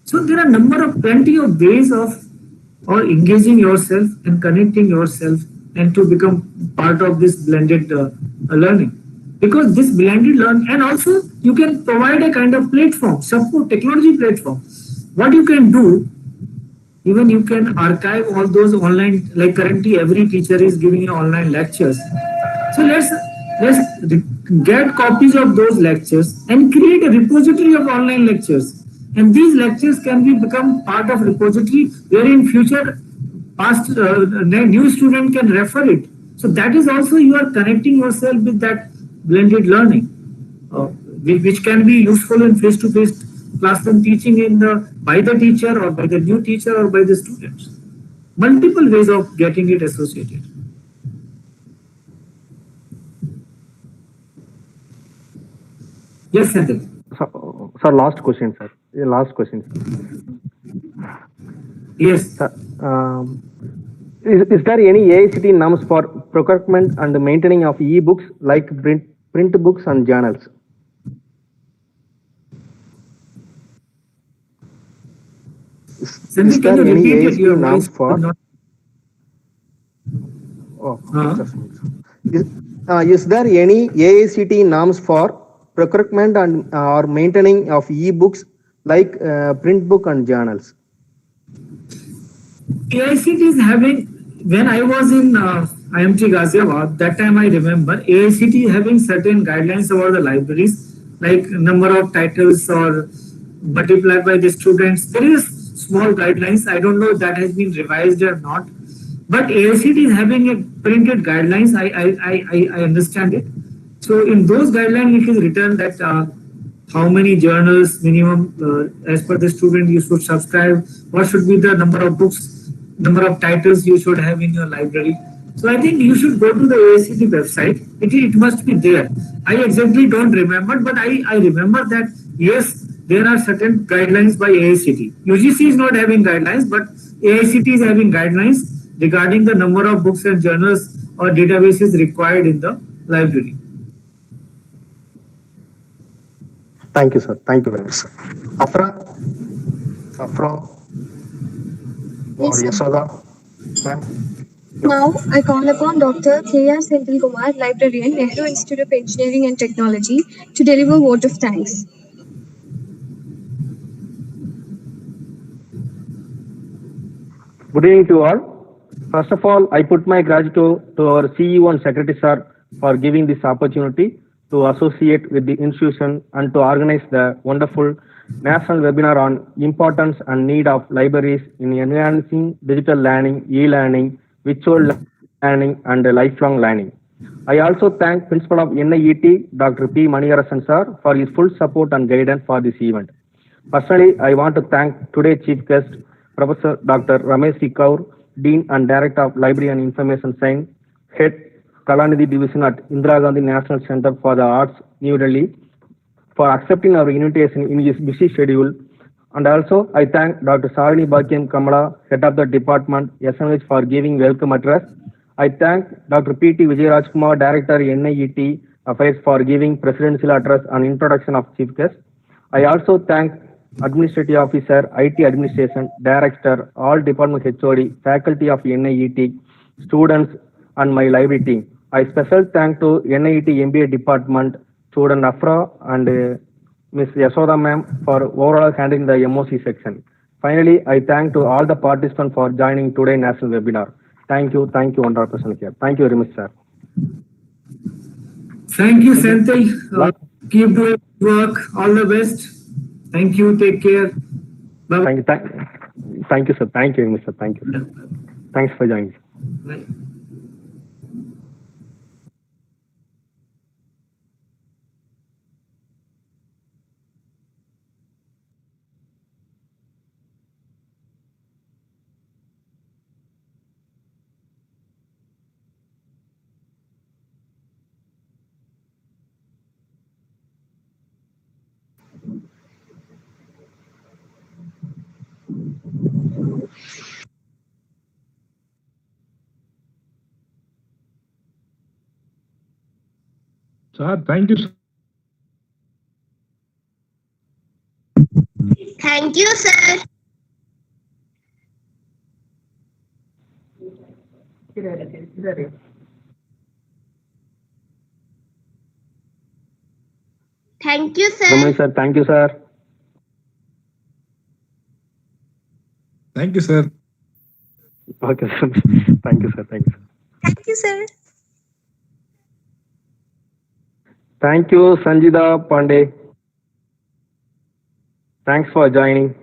So there are plenty of ways of engaging yourself and connecting yourself and to become part of this blended learning. Because this blended learning, and also you can provide a kind of platform, support technology platform. What you can do, even you can archive all those online, like currently every teacher is giving online lectures. So let's get copies of those lectures and create a repository of online lectures. And these lectures can become part of repository where in future past new student can refer it. So that is also you are connecting yourself with that blended learning, which can be useful in face-to-face classroom teaching in the by the teacher or by the new teacher or by the students. Multiple ways of getting it associated. Yes, Senthil. Sir, last question, sir. Last question. Yes. Sir, is there any AICTE norms for procurement and maintaining of e-books like print books and journals? Senthil, can you any repeat it? AICTE Your norms voice for? not. Just a minute. Is there any AICTE norms for procurement and or maintaining of e-books like print book and journals? AICT is having, when I was in IMT Ghaziabad, that time I remember AICT is having certain guidelines about the libraries, like number of titles or multiplied by the students. There is small guidelines. I don't know if that has been revised or not. But AICT is having a printed guidelines. I understand it. So in those guidelines, it is written that how many journals minimum as per the student you should subscribe, what should be the number of books, number of titles you should have in your library. So I think you should go to the AICT website. It must be there. I exactly don't remember, but I remember that yes, there are certain guidelines by AICT. UGC is not having guidelines, but AICT is having guidelines regarding the number of books and journals or databases required in the library. Thank you, sir. Thank you very much, sir. Afra or Yasoda, ma'am. Now, I call upon Dr. K.R. Senthilkumar, Librarian, Nehru Institute of Engineering and Technology, to deliver vote of thanks. Good evening to all. First of all, I put my gratitude to our CEO and Secretary, sir, for giving this opportunity to associate with the institution and to organize the wonderful national webinar on importance and need of libraries in enhancing digital learning, e-learning, virtual learning, and lifelong learning. I also thank Principal of NIET, Dr. P. Maniyarasan, sir, for his full support and guidance for this event. Personally, I want to thank today's chief guest, Professor Dr. Ramesh C Gaur, Dean and Director of Library and Information Science, Head Kala Nidhi Division at Indira Gandhi National Centre for the Arts, New Delhi, for accepting our invitation in his busy schedule. And also, I thank Dr. Sarini Bhakyam Kamala, Head of the Department, SMH, for giving welcome address. I thank Dr. P.T. Vijayarajkumar, Director, NIET Affairs, for giving presidential address and introduction of chief guest. I also thank Administrative Officer, IT Administration, Director, all Department HOD, faculty of NIET, students, and my library team. I special thank to NIET MBA Department, student Afra and Ms. Yasoda ma'am for overall handling the MOC section. Finally, I thank to all the participants for joining today's national webinar. Thank you, 100% here. Thank you very much, sir. Thank you, Senthil. Keep doing work. All the best. Thank you. Take care. Bye. Thank you, sir. Thank you very much, sir. Thank you. Thanks for joining. Bye. Sir, thank you. Thank you, sir. Thank you, sir. Ramesh, sir. Thank you, sir. Thank you, sir. Okay, sir. Thank you, sir. Thank you, sir. Thank you, sir. Thank you, Sanjida Pandey. Thanks for joining.